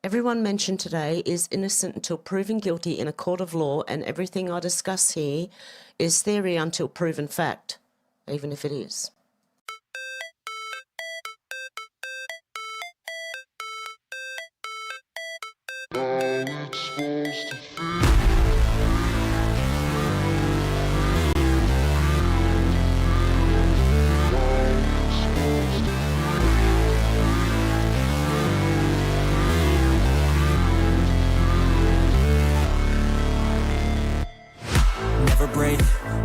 Everyone mentioned today is innocent until proven guilty in a court of law, and everything I discuss here is theory until proven fact, even if it is. Never break,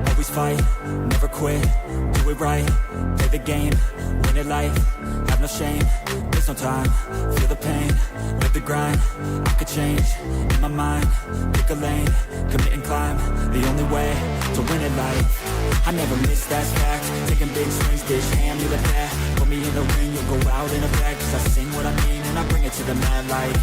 always fight, never quit, do it right, play the game, win it life, have no shame, there's no time, feel the pain, live the grind, I could change, in my mind, pick a lane, commit and climb, the only way to win it life, I never miss, that's fact, taking big swings, dish, hand me the bat, put me in the ring, you'll go out in a bag, cause I sing what I mean and I bring it to the mad light,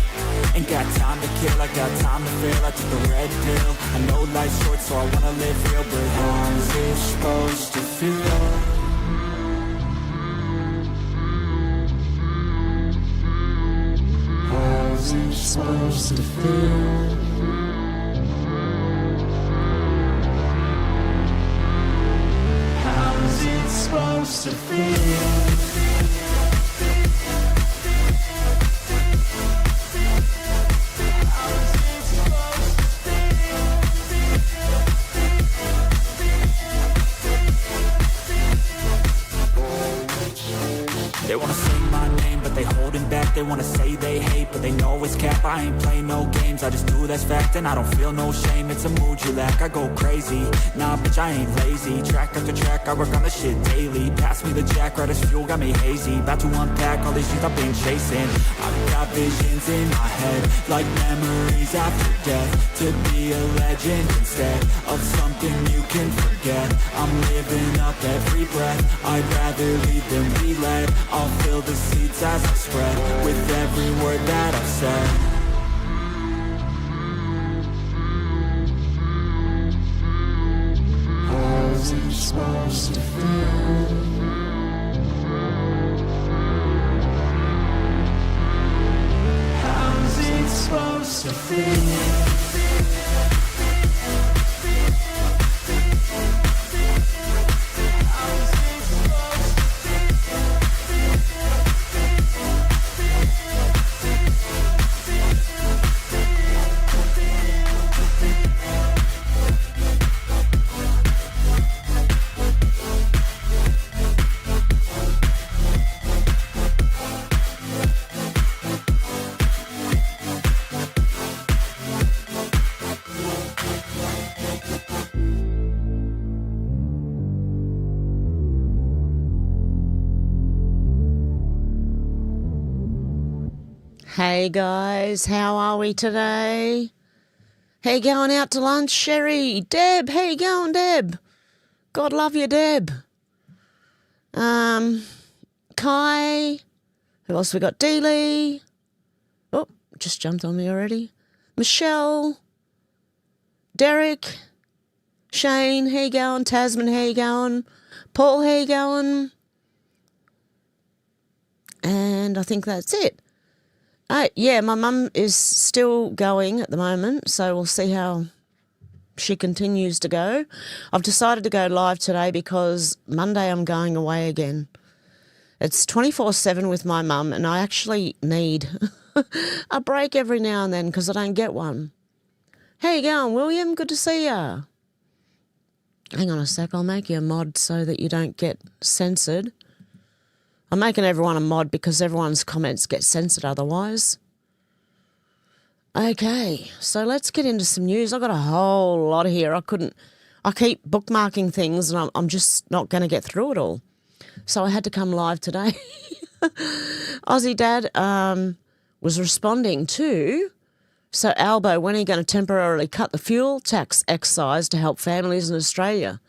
ain't got time to kill, I got time to feel, I took the red pill, I know life's short so I wanna live real, but how's it supposed to feel? How's it supposed to feel? How's it supposed to feel? They wanna sing my name, but they holding back. They wanna say they hate, but they know it's cap. I ain't play no games, I just do that's fact. And I don't feel no shame, it's a mood you lack. I go crazy, nah bitch I ain't lazy. Track after track, I work on this shit daily. Pass me the jack, right as fuel, got me hazy. About to unpack all these things I've been chasing. I've got visions in my head, like memories after death. To be a legend instead of something you can forget. I'm living up every breath, I'd rather lead than be led. I'll fill the seats as I spread with every word that I've said. How's it supposed to feel? How's it supposed to feel? Hey guys, how are we today? How you going out to lunch, Sherry? Deb, how you going, Deb? God love you, Deb. Kai. Who else we got? Dealey. Oh, just jumped on me already. Michelle. Derek. Shane, how you going? Tasman, how you going? Paul, how you going? And I think that's it. Yeah, my mum is still going at the moment, so we'll see how she continues to go. I've decided to go live today because Monday I'm going away again. It's 24/7 with my mum, and I actually need a break every now and then because I don't get one. How you going, William? Good to see ya. Hang on a sec, I'll make you a mod so that you don't get censored. I'm making everyone a mod because everyone's comments get censored otherwise. Okay, so let's get into some news. I've got a whole lot here. I keep bookmarking things and I'm just not going to get through it all. So I had to come live today. Aussie Dad was responding to, so Albo, when are you going to temporarily cut the fuel tax excise to help families in Australia?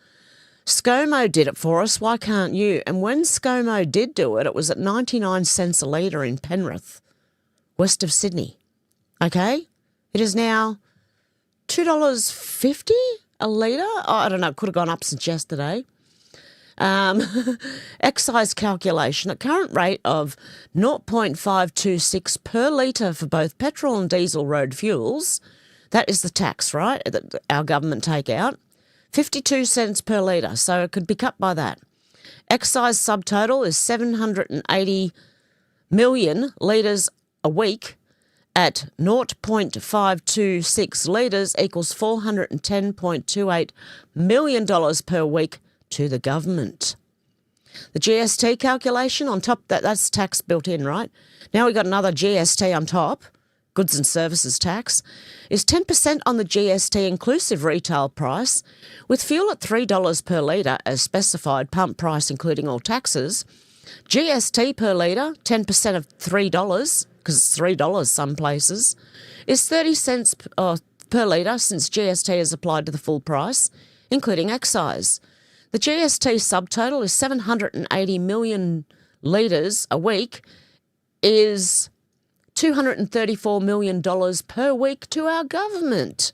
ScoMo did it for us, why can't you? And when ScoMo did do it, it was at 99 cents a litre in Penrith, west of Sydney. Okay? It is now $2.50 a litre. Oh, I don't know, it could have gone up since yesterday. Excise calculation at current rate of 0.526 per litre for both petrol and diesel road fuels. That is the tax, right, that our government take out. 52 cents per litre, so it could be cut by that. Excise subtotal is 780 million litres a week at 0.526 litres equals $410.28 million per week to the government. The GST calculation on top, that's tax built in, right? Now we've got another GST on top, goods and services tax, is 10% on the GST inclusive retail price, with fuel at $3 per litre as specified, pump price including all taxes. GST per litre, 10% of $3, because it's $3 some places, is 30 cents per litre since GST is applied to the full price, including excise. The GST subtotal is 780 million litres a week, is $234 million per week to our government.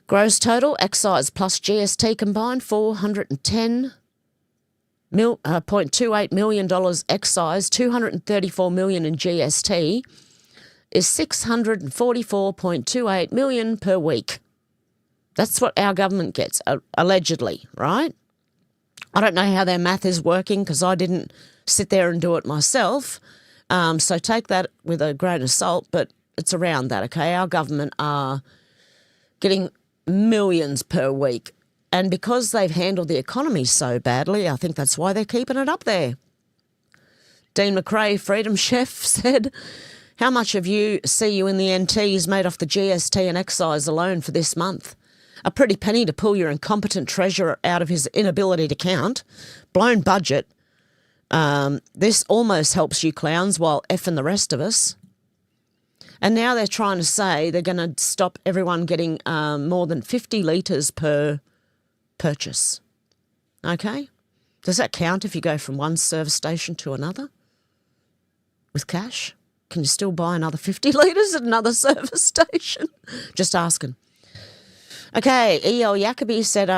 Gross total, excise plus GST combined, $410.28 million excise, $234 million in GST, is $644.28 million per week. That's what our government gets, allegedly, right? I don't know how their math is working because I didn't sit there and do it myself. So take that with a grain of salt, but it's around that, okay? Our government are getting millions per week. And because they've handled the economy so badly, I think that's why they're keeping it up there. Dean McRae, Freedom Chef, said, how much of you see you in the NTs made off the GST and excise alone for this month? A pretty penny to pull your incompetent treasurer out of his inability to count. Blown budget. This almost helps you clowns while effing the rest of us. And now they're trying to say they're going to stop everyone getting more than 50 litres per purchase. Okay? Does that count if you go from one service station to another with cash? Can you still buy another 50 litres at another service station? Just asking. Okay, E.L. Jacobi said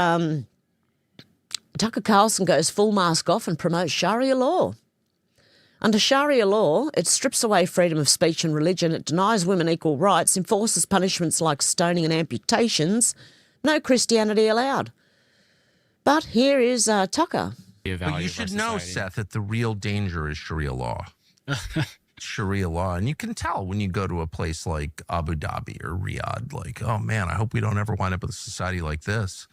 Tucker Carlson goes full mask off and promotes Sharia law. Under Sharia law, it strips away freedom of speech and religion, it denies women equal rights, enforces punishments like stoning and amputations, no Christianity allowed. But here is Tucker. But you should know, Seth, that the real danger is Sharia law. Sharia law. And you can tell when you go to a place like Abu Dhabi or Riyadh, like, oh man, I hope we don't ever wind up with a society like this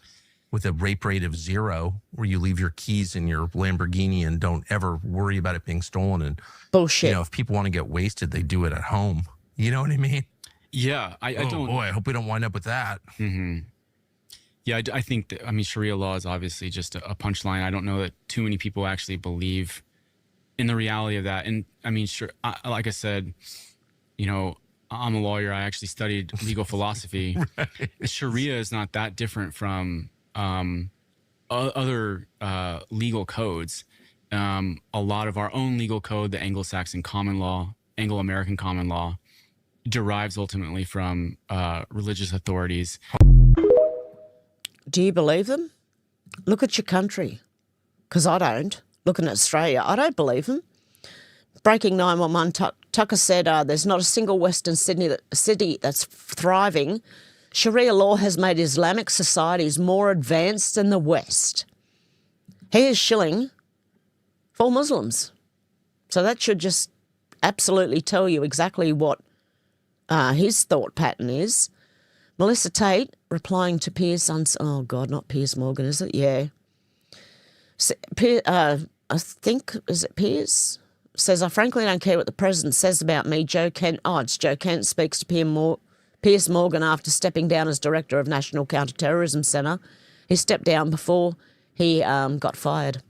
with a rape rate of 0, where you leave your keys in your Lamborghini and don't ever worry about it being stolen. And bullshit. You know, if people want to get wasted, they do it at home. You know what I mean? Yeah. I don't. Boy, I hope we don't wind up with that. Mm-hmm. Yeah, I think that, I mean, Sharia law is obviously just a punchline. I don't know that too many people actually believe in the reality of that. And I mean, sure, like I said, you know, I'm a lawyer. I actually studied legal philosophy. Right. Sharia is not that different from other legal codes. A lot of our own legal code, the Anglo-Saxon common law, Anglo-American common law, derives ultimately from religious authorities. Do you believe them? Look at your country, because I don't. Looking at Australia, I don't believe them. Breaking 911, Tucker said there's not a single Western city that's thriving. Sharia law has made Islamic societies more advanced than the West. He is shilling for Muslims. So that should just absolutely tell you exactly what his thought pattern is. Melissa Tate, replying to Piers, oh God, not Piers Morgan, is it? Yeah. I think, is it Piers? Says, I frankly don't care what the president says about me. Joe Kent, it's Joe Kent, speaks to Piers Morgan after stepping down as director of National Counter-Terrorism Centre. He stepped down before he got fired.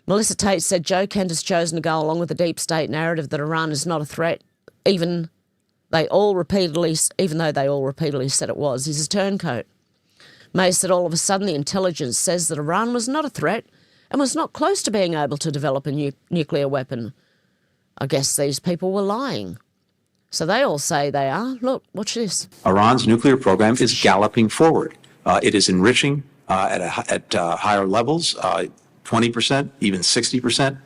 Melissa Tate said Joe Kent has chosen to go along with the deep state narrative that Iran is not a threat, even though they all repeatedly said it was. He's a turncoat. May said all of a sudden the intelligence says that Iran was not a threat and was not close to being able to develop a nuclear weapon. I guess these people were lying. So they all say they are. Look, watch this. Iran's nuclear program is galloping forward. It is enriching at higher levels, 20%, even 60%.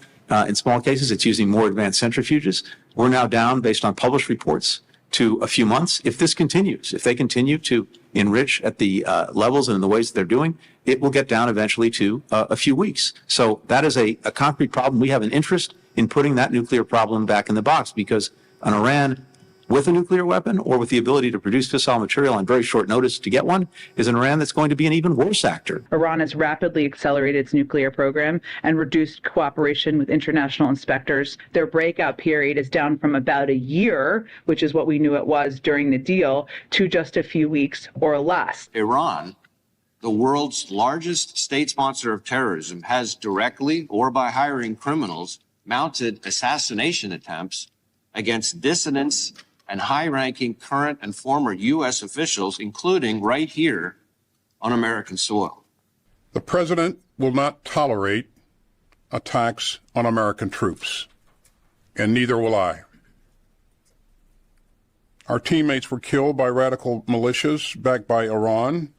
In small cases, it's using more advanced centrifuges. We're now down, based on published reports, to a few months. If this continues, if they continue to enrich at the levels and in the ways that they're doing, it will get down eventually to a few weeks. So that is a concrete problem. We have an interest in putting that nuclear problem back in the box, because an Iran with a nuclear weapon or with the ability to produce fissile material on very short notice to get one is an Iran that's going to be an even worse actor. Iran has rapidly accelerated its nuclear program and reduced cooperation with international inspectors. Their breakout period is down from about a year, which is what we knew it was during the deal, to just a few weeks or less. Iran, the world's largest state sponsor of terrorism, has directly or by hiring criminals mounted assassination attempts against dissidents and high-ranking current and former U.S. officials, including right here on American soil. The president will not tolerate attacks on American troops, and neither will I. Our teammates were killed by radical militias backed by Iran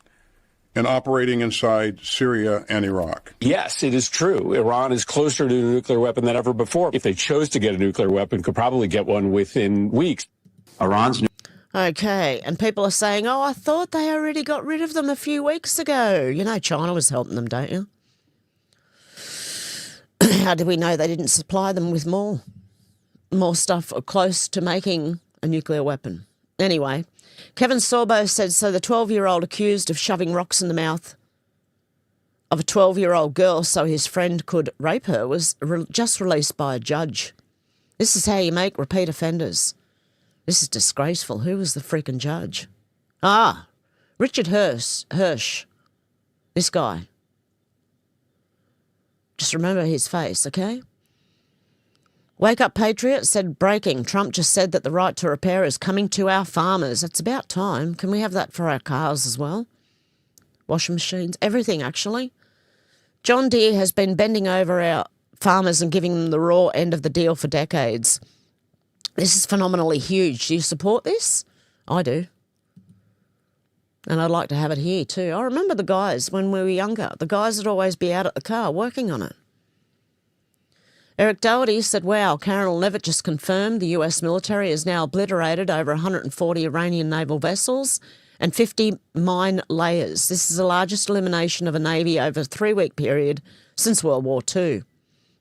and operating inside Syria and Iraq. Yes, it is true. Iran is closer to a nuclear weapon than ever before. If they chose to get a nuclear weapon, could probably get one within weeks. Iran's Okay, and people are saying, oh, I thought they already got rid of them a few weeks ago. You know, China was helping them, don't you? How did we know they didn't supply them with more stuff close to making a nuclear weapon? Anyway, Kevin Sorbo said, so the 12-year-old accused of shoving rocks in the mouth of a 12-year-old girl so his friend could rape her was just released by a judge. This is how you make repeat offenders. This is disgraceful. Who was the freaking judge? Richard Hirsch. This guy. Just remember his face, okay? Wake Up Patriot said, breaking. Trump just said that the right to repair is coming to our farmers. It's about time. Can we have that for our cars as well? Washing machines, everything actually. John Deere has been bending over our farmers and giving them the raw end of the deal for decades. This is phenomenally huge. Do you support this? I do. And I'd like to have it here too. I remember the guys when we were younger. The guys would always be out at the car working on it. Eric Doherty said, wow, Colonel Levitt just confirmed the US military has now obliterated over 140 Iranian naval vessels and 50 mine layers. This is the largest elimination of a navy over a 3-week period since World War II.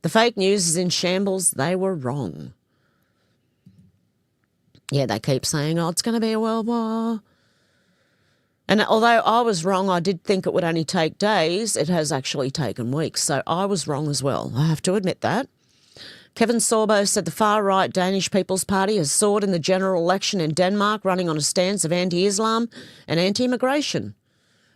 The fake news is in shambles. They were wrong. Yeah, they keep saying, oh, it's going to be a world war. And although I was wrong, I did think it would only take days. It has actually taken weeks. So I was wrong as well. I have to admit that. Kevin Sorbo said the far-right Danish People's Party has soared in the general election in Denmark, running on a stance of anti-Islam and anti-immigration.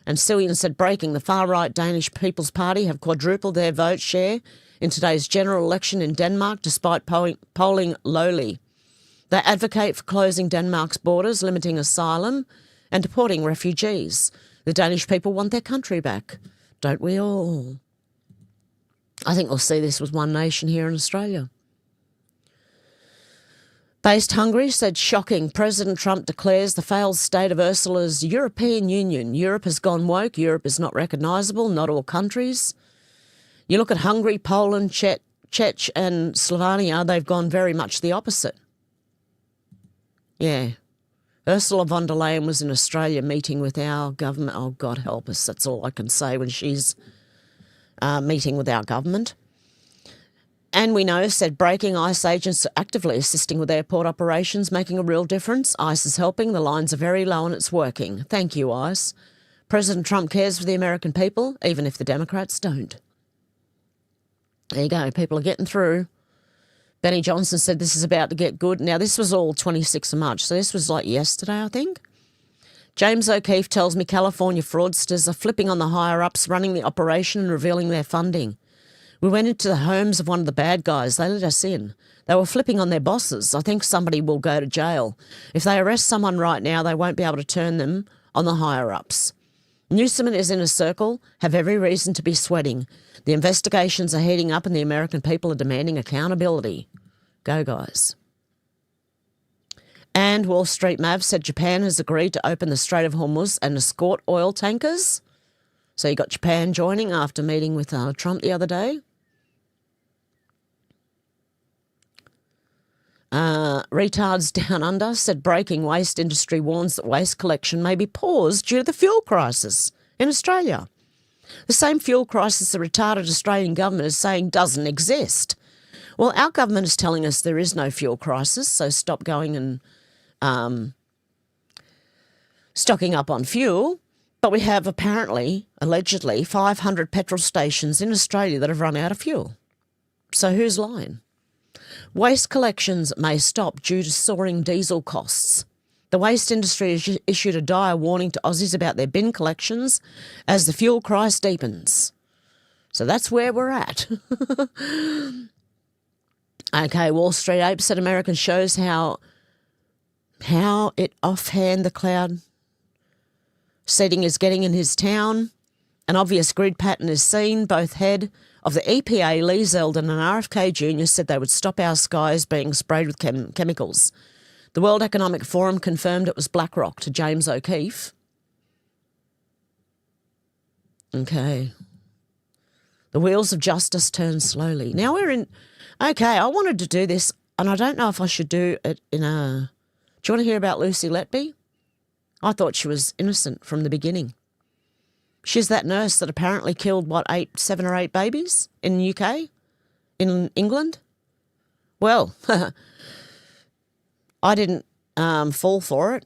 And Cillian said, breaking, the far-right Danish People's Party have quadrupled their vote share in today's general election in Denmark, despite polling lowly. They advocate for closing Denmark's borders, limiting asylum and deporting refugees. The Danish people want their country back. Don't we all? I think we'll see this with One Nation here in Australia. Based Hungary said, shocking. President Trump declares the failed state of Ursula's European Union. Europe has gone woke. Europe is not recognisable. Not all countries. You look at Hungary, Poland, Czech and Slovenia, they've gone very much the opposite. Yeah. Ursula von der Leyen was in Australia meeting with our government. Oh, God help us. That's all I can say when she's meeting with our government. And we know, said, breaking, ICE agents are actively assisting with airport operations, making a real difference. ICE is helping. The lines are very low and it's working. Thank you, ICE. President Trump cares for the American people, even if the Democrats don't. There you go. People are getting through. Benny Johnson said this is about to get good. Now, this was all 26th of March, so this was like yesterday, I think. James O'Keefe tells me California fraudsters are flipping on the higher-ups, running the operation and revealing their funding. We went into the homes of one of the bad guys. They let us in. They were flipping on their bosses. I think somebody will go to jail. If they arrest someone right now, they won't be able to turn them on the higher-ups. Newsom and his inner circle have every reason to be sweating. The investigations are heating up and the American people are demanding accountability. Go, guys. And Wall Street Mav said Japan has agreed to open the Strait of Hormuz and escort oil tankers. So you got Japan joining after meeting with Trump the other day. Retards Down Under said breaking waste industry warns that waste collection may be paused due to the fuel crisis in Australia. The same fuel crisis the retarded Australian government is saying doesn't exist. Well, our government is telling us there is no fuel crisis, so stop going and stocking up on fuel. But we have apparently, allegedly, 500 petrol stations in Australia that have run out of fuel. So who's lying? Waste collections may stop due to soaring diesel costs. The waste industry has issued a dire warning to Aussies about their bin collections as the fuel crisis deepens. So that's where we're at. Okay, Wall Street Ape said American shows how it offhand the cloud seeding is getting in his town. An obvious grid pattern is seen. Both head of the EPA, Lee Zeldin, and RFK Jr. said they would stop our skies being sprayed with chemicals. The World Economic Forum confirmed it was BlackRock to James O'Keefe. Okay. The wheels of justice turn slowly. Now we're in... Okay, I wanted to do this, and I don't know if I should do it in a... Do you want to hear about Lucy Letby? I thought she was innocent from the beginning. She's that nurse that apparently killed, 7 or 8 babies in the UK? In England? Well, I didn't fall for it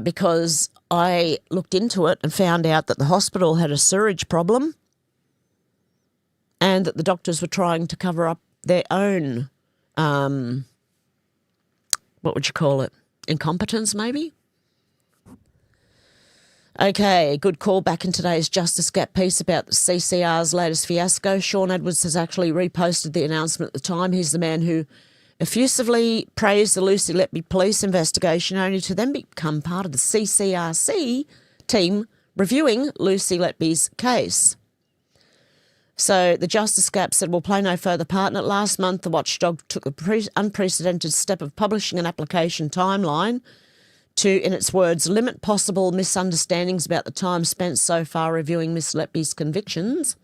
because I looked into it and found out that the hospital had a sewage problem and that the doctors were trying to cover up their own, what would you call it, incompetence maybe? Okay, good call back in today's Justice Gap piece about the CCR's latest fiasco. Sean Edwards has actually reposted the announcement at the time. He's the man who effusively praised the Lucy Letby police investigation, only to then become part of the CCRC team reviewing Lucy Letby's case. So the Justice Gap said, we'll play no further part in it. Last month, the watchdog took the unprecedented step of publishing an application timeline to, in its words, limit possible misunderstandings about the time spent so far reviewing Miss Letby's convictions.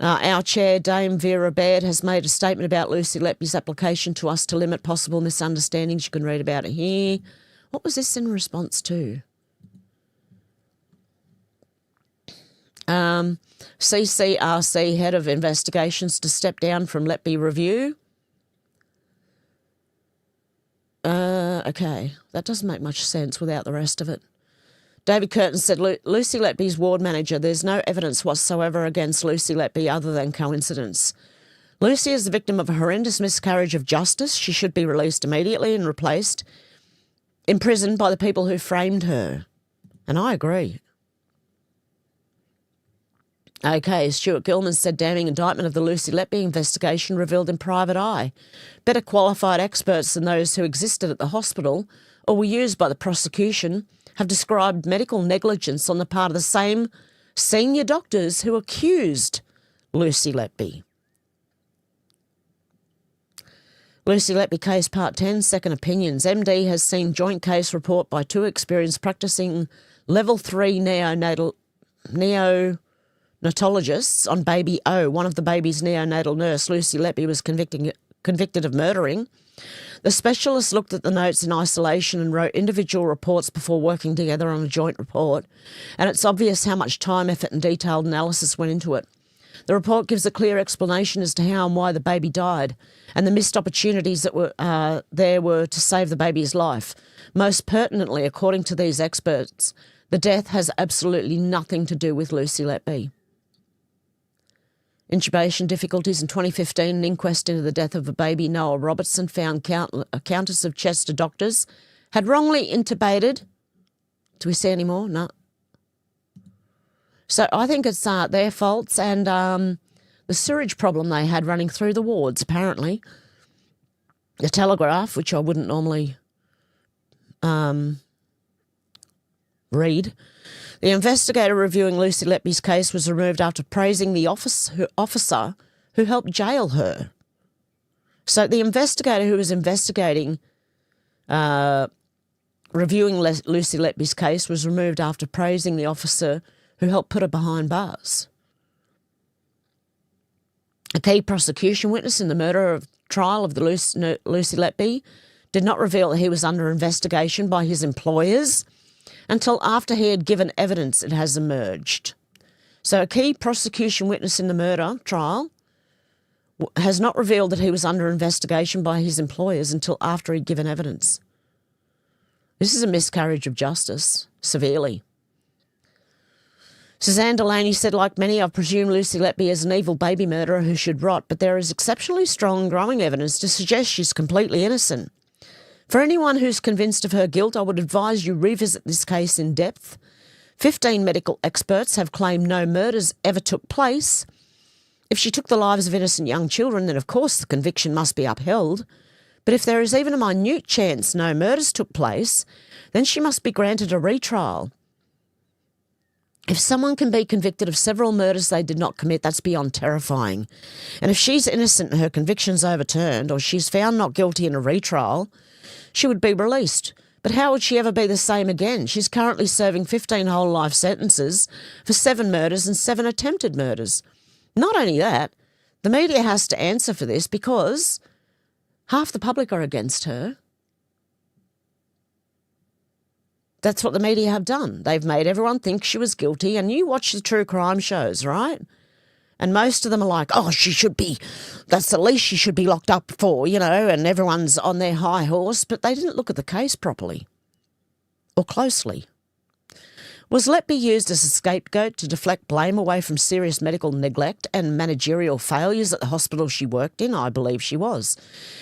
Our chair, Dame Vera Baird, has made a statement about Lucy Letby's application to us to limit possible misunderstandings. You can read about it here. What was this in response to? CCRC head of investigations to step down from Letby review. Okay, that doesn't make much sense without the rest of it. David Curtin said, Lucy Letby's ward manager, there's no evidence whatsoever against Lucy Letby other than coincidence. Lucy is the victim of a horrendous miscarriage of justice. She should be released immediately and replaced in prison by the people who framed her. And I agree. Okay, Stuart Gilman said damning indictment of the Lucy Letby investigation revealed in private eye. Better qualified experts than those who existed at the hospital or were used by the prosecution have described medical negligence on the part of the same senior doctors who accused Lucy Letby. Lucy Letby case part 10, second opinions. MD has seen joint case report by 2 experienced practising level 3 neonatologists on baby O. One of the baby's neonatal nurse, Lucy Letby, was convicted of murdering. The specialist looked at the notes in isolation and wrote individual reports before working together on a joint report, and it's obvious how much time, effort and detailed analysis went into it. The report gives a clear explanation as to how and why the baby died and the missed opportunities that were to save the baby's life. Most pertinently, according to these experts, the death has absolutely nothing to do with Lucy Letby. Intubation difficulties in 2015, an inquest into the death of a baby, Noah Robertson, found a Countess of Chester doctors had wrongly intubated. Do we see any more? No. So I think it's their faults and the sewage problem they had running through the wards, apparently. The Telegraph, which I wouldn't normally read. The investigator reviewing Lucy Letby's case was removed after praising the officer who helped jail her. So the investigator who was investigating reviewing Lucy Letby's case was removed after praising the officer who helped put her behind bars. A key prosecution witness in the murder trial of the Lucy Letby did not reveal that he was under investigation by his employers until after he had given evidence, it has emerged. So a key prosecution witness in the murder trial has not revealed that he was under investigation by his employers until after he'd given evidence. This is a miscarriage of justice, severely. Suzanne Delaney said, like many, I've presumed Lucy Letby is an evil baby murderer who should rot, but there is exceptionally strong growing evidence to suggest she's completely innocent. For anyone who's convinced of her guilt, I would advise you revisit this case in depth. 15 medical experts have claimed no murders ever took place. If she took the lives of innocent young children, then of course the conviction must be upheld. But if there is even a minute chance no murders took place, then she must be granted a retrial. If someone can be convicted of several murders they did not commit, that's beyond terrifying. And if she's innocent and her conviction's overturned, or she's found not guilty in a retrial, she would be released. But how would she ever be the same again? She's currently serving 15 whole life sentences for 7 murders and 7 attempted murders. Not only that, the media has to answer for this because half the public are against her. That's what the media have done. They've made everyone think she was guilty. And you watch the true crime shows, right? And most of them are like, oh, that's the least she should be locked up for, and everyone's on their high horse. But they didn't look at the case properly or closely. Was Letby used as a scapegoat to deflect blame away from serious medical neglect and managerial failures at the hospital she worked in? I believe she was,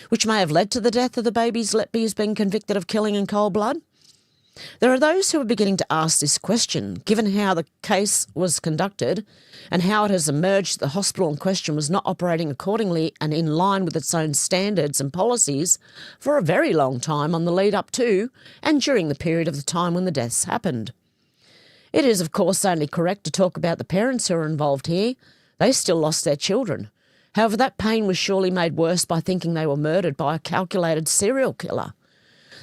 which may have led to the death of the babies Letby has been convicted of killing in cold blood. There are those who are beginning to ask this question, given how the case was conducted and how it has emerged that the hospital in question was not operating accordingly and in line with its own standards and policies for a very long time on the lead up to and during the period of the time when the deaths happened. It is, of course, only correct to talk about the parents who are involved here. They still lost their children. However, that pain was surely made worse by thinking they were murdered by a calculated serial killer.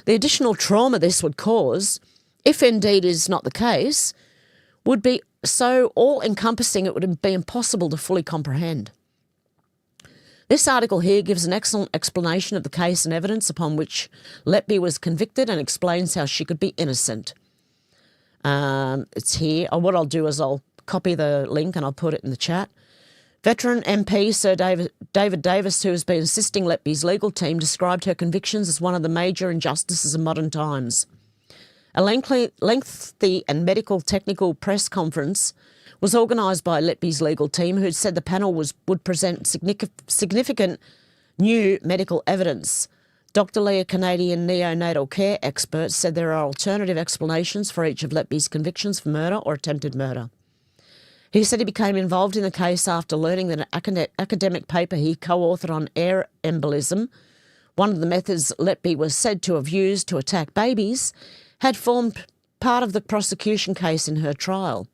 The additional trauma this would cause, if indeed is not the case, would be so all-encompassing it would be impossible to fully comprehend. This article here gives an excellent explanation of the case and evidence upon which Letby was convicted and explains how she could be innocent. It's here. What I'll do is I'll copy the link and I'll put it in the chat. Veteran MP Sir David Davis, who has been assisting Letby's legal team, described her convictions as one of the major injustices of modern times. A lengthy and medical technical press conference was organised by Letby's legal team, who said the panel would present significant new medical evidence. Dr. Lee, a Canadian neonatal care expert, said there are alternative explanations for each of Letby's convictions for murder or attempted murder. He said he became involved in the case after learning that an academic paper he co-authored on air embolism, one of the methods Letby was said to have used to attack babies, had formed part of the prosecution case in her trial.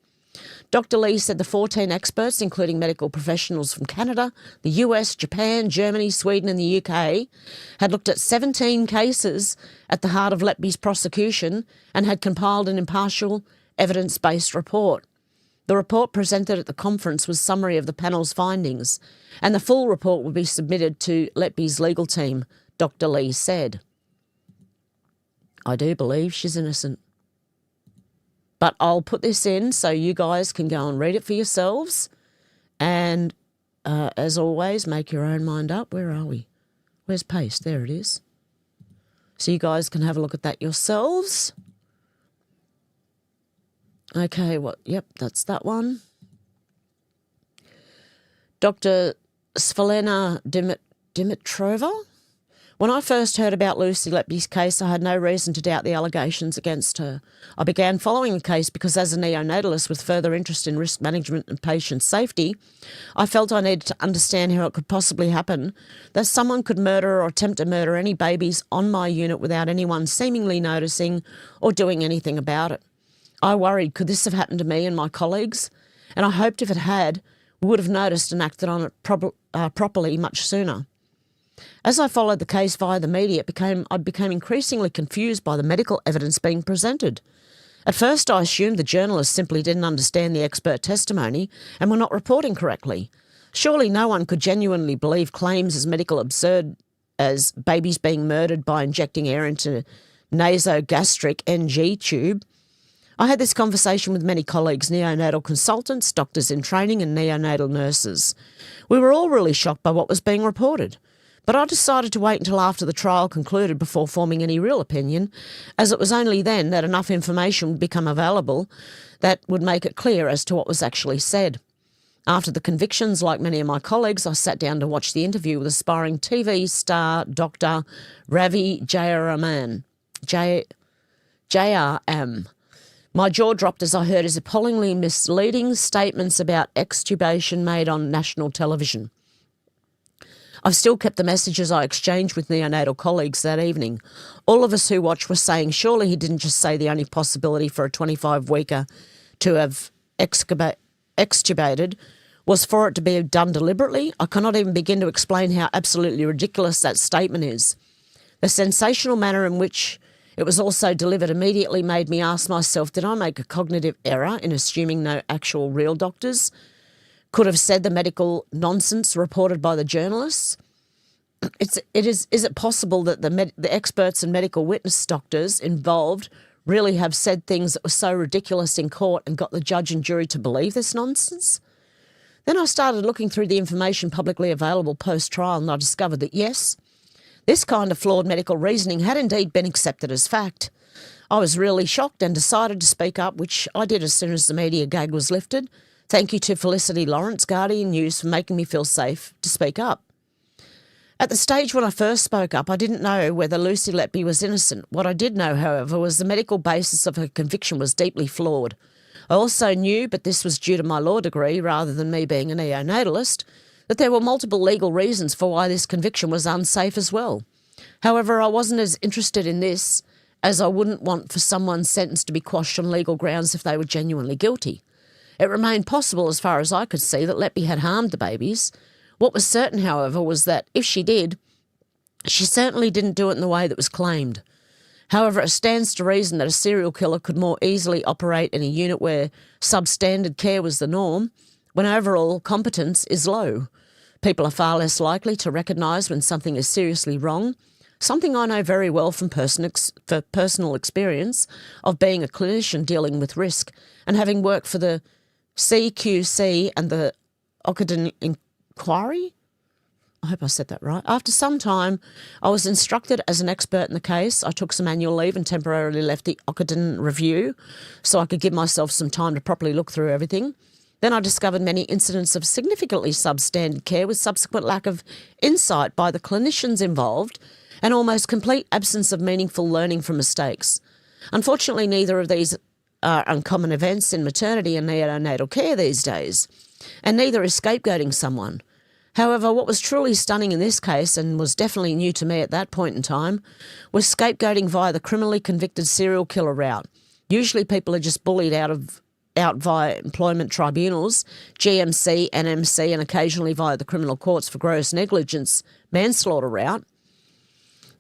Dr. Lee said the 14 experts, including medical professionals from Canada, the US, Japan, Germany, Sweden and the UK, had looked at 17 cases at the heart of Letby's prosecution and had compiled an impartial, evidence-based report. The report presented at the conference was a summary of the panel's findings, and the full report will be submitted to Letby's legal team, Dr. Lee said. I do believe she's innocent. But I'll put this in so you guys can go and read it for yourselves. And as always, make your own mind up. Where are we? Where's paste? There it is. So you guys can have a look at that yourselves. Okay, yep, that's that one. Dr. Svelena Dimitrova. When I first heard about Lucy Letby's case, I had no reason to doubt the allegations against her. I began following the case because as a neonatalist with further interest in risk management and patient safety, I felt I needed to understand how it could possibly happen that someone could murder or attempt to murder any babies on my unit without anyone seemingly noticing or doing anything about it. I worried, could this have happened to me and my colleagues? And I hoped if it had, we would have noticed and acted on it properly much sooner. As I followed the case via the media, I became increasingly confused by the medical evidence being presented. At first, I assumed the journalists simply didn't understand the expert testimony and were not reporting correctly. Surely no one could genuinely believe claims as medical absurd as babies being murdered by injecting air into nasogastric NG tube. I had this conversation with many colleagues, neonatal consultants, doctors in training and neonatal nurses. We were all really shocked by what was being reported. But I decided to wait until after the trial concluded before forming any real opinion, as it was only then that enough information would become available that would make it clear as to what was actually said. After the convictions, like many of my colleagues, I sat down to watch the interview with aspiring TV star Dr. Ravi Jayaraman. JRM. My jaw dropped as I heard his appallingly misleading statements about extubation made on national television. I've still kept the messages I exchanged with neonatal colleagues that evening. All of us who watched were saying, surely he didn't just say the only possibility for a 25-weeker to have extubated was for it to be done deliberately. I cannot even begin to explain how absolutely ridiculous that statement is. The sensational manner in which it was also delivered immediately made me ask myself, did I make a cognitive error in assuming no actual real doctors could have said the medical nonsense reported by the journalists? Is it possible that the experts and medical witness doctors involved really have said things that were so ridiculous in court and got the judge and jury to believe this nonsense? Then I started looking through the information publicly available post-trial, and I discovered that yes, this kind of flawed medical reasoning had indeed been accepted as fact. I was really shocked and decided to speak up, which I did as soon as the media gag was lifted. Thank you to Felicity Lawrence, Guardian News, for making me feel safe to speak up. At the stage when I first spoke up, I didn't know whether Lucy Letby was innocent. What I did know, however, was the medical basis of her conviction was deeply flawed. I also knew, but this was due to my law degree rather than me being a neonatalist, that there were multiple legal reasons for why this conviction was unsafe as well. However, I wasn't as interested in this as I wouldn't want for someone sentenced to be quashed on legal grounds if they were genuinely guilty. It remained possible, as far as I could see, that Letby had harmed the babies. What was certain, however, was that if she did, she certainly didn't do it in the way that was claimed. However, it stands to reason that a serial killer could more easily operate in a unit where substandard care was the norm, when overall competence is low. People are far less likely to recognise when something is seriously wrong, something I know very well from personal experience of being a clinician dealing with risk and having worked for the CQC and the Occident Inquiry. I hope I said that right. After some time, I was instructed as an expert in the case. I took some annual leave and temporarily left the Occident Review so I could give myself some time to properly look through everything. Then I discovered many incidents of significantly substandard care with subsequent lack of insight by the clinicians involved and almost complete absence of meaningful learning from mistakes. Unfortunately, neither of these are uncommon events in maternity and neonatal care these days, and neither is scapegoating someone. However, what was truly stunning in this case, and was definitely new to me at that point in time, was scapegoating via the criminally convicted serial killer route. Usually people are just bullied out via employment tribunals, GMC, NMC, and occasionally via the criminal courts for gross negligence, manslaughter route.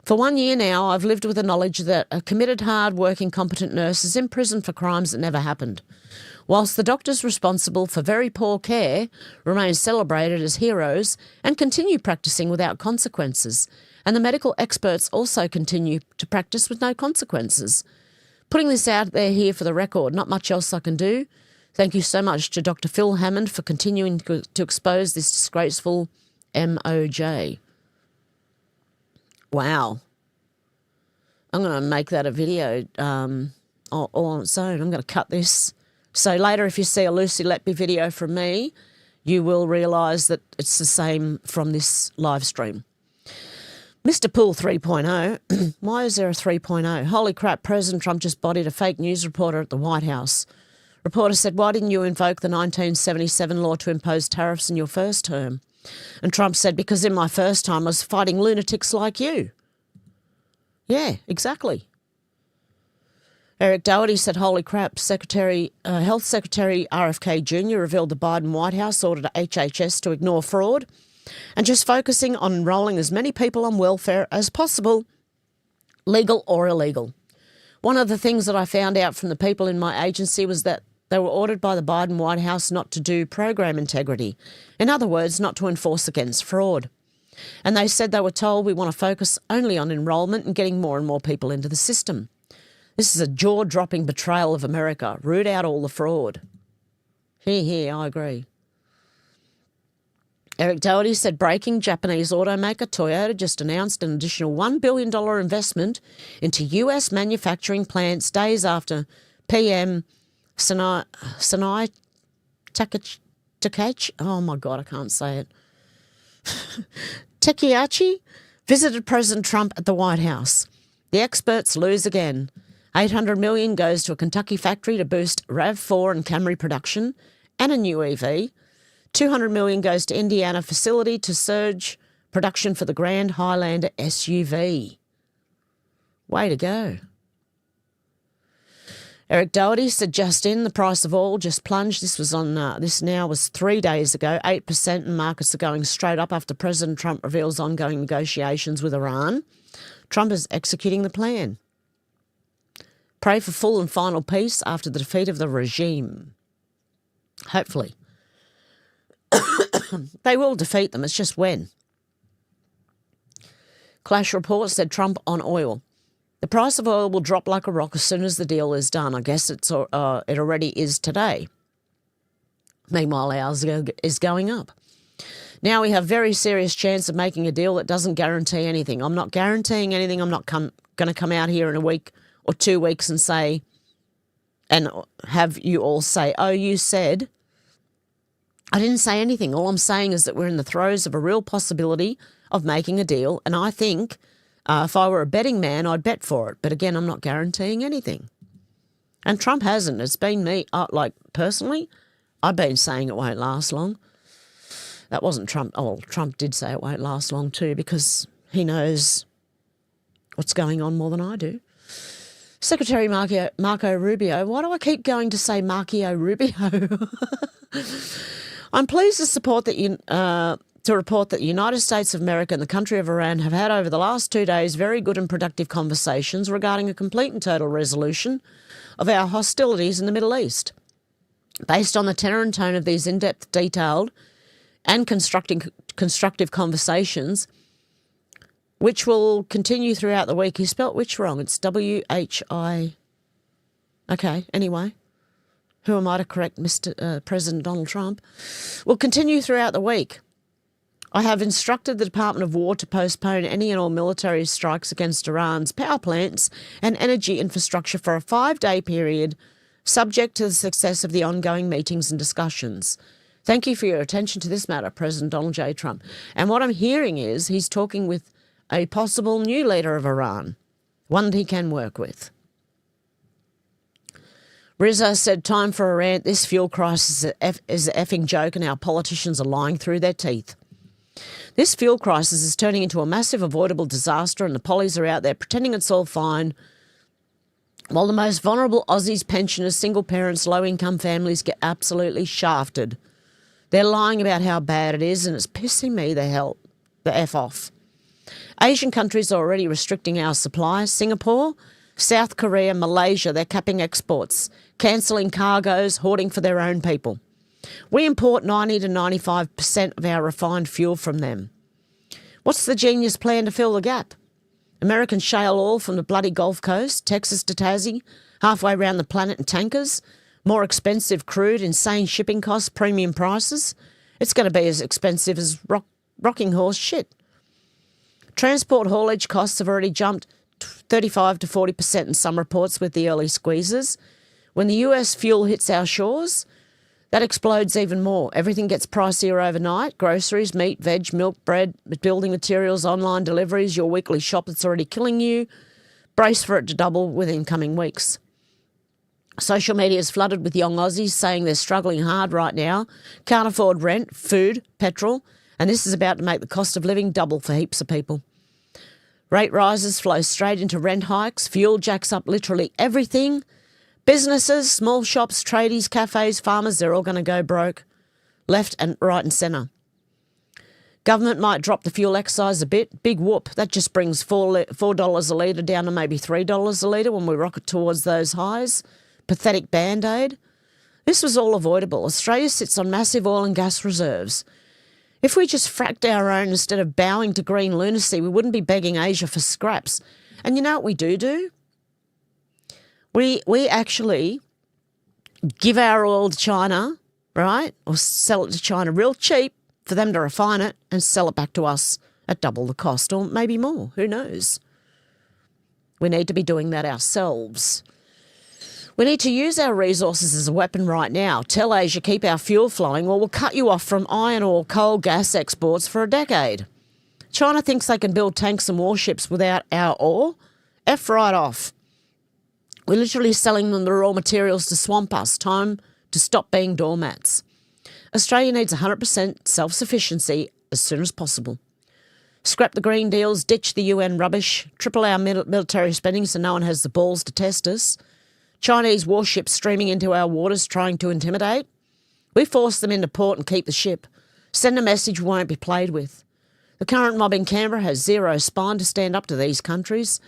For 1 year now, I've lived with the knowledge that a committed, hard-working, competent nurse is in prison for crimes that never happened, whilst the doctors responsible for very poor care remain celebrated as heroes and continue practising without consequences, and the medical experts also continue to practice with no consequences. Putting this out there here for the record, not much else I can do. Thank you so much to Dr. Phil Hammond for continuing to expose this disgraceful MOJ. Wow. I'm going to make that a video all on its own. I'm going to cut this. So later, if you see a Lucy Letby video from me, you will realise that it's the same from this live stream. Mr. Poole 3.0. Why is there a 3.0? Holy crap, President Trump just bodied a fake news reporter at the White House. Reporter said, why didn't you invoke the 1977 law to impose tariffs in your first term? And Trump said, because in my first time I was fighting lunatics like you. Yeah, exactly. Eric Doherty said, holy crap, Health Secretary RFK Jr. revealed the Biden White House ordered HHS to ignore fraud and just focusing on enrolling as many people on welfare as possible, legal or illegal. One of the things that I found out from the people in my agency was that they were ordered by the Biden White House not to do program integrity. In other words, not to enforce against fraud. And they said they were told we want to focus only on enrolment and getting more and more people into the system. This is a jaw-dropping betrayal of America. Root out all the fraud. Here, I agree. Eric Doherty said breaking Japanese automaker Toyota just announced an additional $1 billion investment into US manufacturing plants days after PM Sanai Takaichi, oh my God, I can't say it, Takeyachi visited President Trump at the White House. The experts lose again. $800 million goes to a Kentucky factory to boost RAV4 and Camry production and a new EV. $200 million goes to Indiana facility to surge production for the Grand Highlander SUV. Way to go. Eric Doherty said just in, the price of oil just plunged. This was on, this now was 3 days ago, 8%, and markets are going straight up after President Trump reveals ongoing negotiations with Iran. Trump is executing the plan. Pray for full and final peace after the defeat of the regime. Hopefully. They will defeat them, it's just when. Clash Report said Trump on oil. The price of oil will drop like a rock as soon as the deal is done. I guess it already is today. Meanwhile, ours is going up. Now we have very serious chance of making a deal that doesn't guarantee anything. I'm not guaranteeing anything. I'm not going to come out here in a week or 2 weeks and say, and have you all say, oh, you said. I didn't say anything. All I'm saying is that we're in the throes of a real possibility of making a deal, and I think if I were a betting man, I'd bet for it. But again, I'm not guaranteeing anything. And Trump hasn't. It's been me, personally, I've been saying it won't last long. That wasn't Trump. Oh, Trump did say it won't last long too, because he knows what's going on more than I do. Secretary Marco Rubio. Why do I keep going to say Marco Rubio? I'm pleased to report that the United States of America and the country of Iran have had over the last 2 days very good and productive conversations regarding a complete and total resolution of our hostilities in the Middle East. Based on the tenor and tone of these in-depth, detailed and constructive conversations, which will continue throughout the week. He spelt which wrong. It's W-H-I. Okay, anyway. Who am I to correct Mr. President Donald Trump? Will continue throughout the week. I have instructed the Department of War to postpone any and all military strikes against Iran's power plants and energy infrastructure for a 5-day period, subject to the success of the ongoing meetings and discussions. Thank you for your attention to this matter, President Donald J. Trump. And what I'm hearing is he's talking with a possible new leader of Iran, one that he can work with. Rizzo said, time for a rant. This fuel crisis is an effing joke and our politicians are lying through their teeth. This fuel crisis is turning into a massive avoidable disaster and the pollies are out there pretending it's all fine, while the most vulnerable Aussies, pensioners, single parents, low-income families get absolutely shafted. They're lying about how bad it is and it's pissing me the F off. Asian countries are already restricting our supply. Singapore, South Korea, Malaysia, they're capping exports, cancelling cargoes, hoarding for their own people. We import 90 to 95% of our refined fuel from them. What's the genius plan to fill the gap? American shale oil from the bloody Gulf Coast, Texas to Tassie, halfway around the planet in tankers, more expensive crude, insane shipping costs, premium prices. It's going to be as expensive as rocking horse shit. Transport haulage costs have already jumped 35 to 40% in some reports with the early squeezes. When the US fuel hits our shores, that explodes even more. Everything gets pricier overnight. Groceries, meat, veg, milk, bread, building materials, online deliveries, your weekly shop that's already killing you. Brace for it to double within coming weeks. Social media is flooded with young Aussies saying they're struggling hard right now, can't afford rent, food, petrol, and this is about to make the cost of living double for heaps of people. Rate rises flow straight into rent hikes. Fuel jacks up literally everything. Businesses, small shops, tradies, cafes, farmers, they're all going to go broke, left and right and centre. Government might drop the fuel excise a bit. Big whoop. That just brings $4 a litre down to maybe $3 a litre when we rocket towards those highs. Pathetic Band-Aid. This was all avoidable. Australia sits on massive oil and gas reserves. If we just fracked our own instead of bowing to green lunacy, we wouldn't be begging Asia for scraps. And you know what we do? We actually give our oil to China, right, or sell it to China real cheap for them to refine it and sell it back to us at double the cost or maybe more. Who knows? We need to be doing that ourselves. We need to use our resources as a weapon right now. Tell Asia, keep our fuel flowing or we'll cut you off from iron ore, coal, gas exports for a decade. China thinks they can build tanks and warships without our ore. F right off. We're literally selling them the raw materials to swamp us. Time to stop being doormats. Australia needs 100% self-sufficiency as soon as possible. Scrap the green deals, ditch the UN rubbish, triple our military spending so no one has the balls to test us. Chinese warships streaming into our waters trying to intimidate. We force them into port and keep the ship. Send a message we won't be played with. The current mob in Canberra has zero spine to stand up to these countries.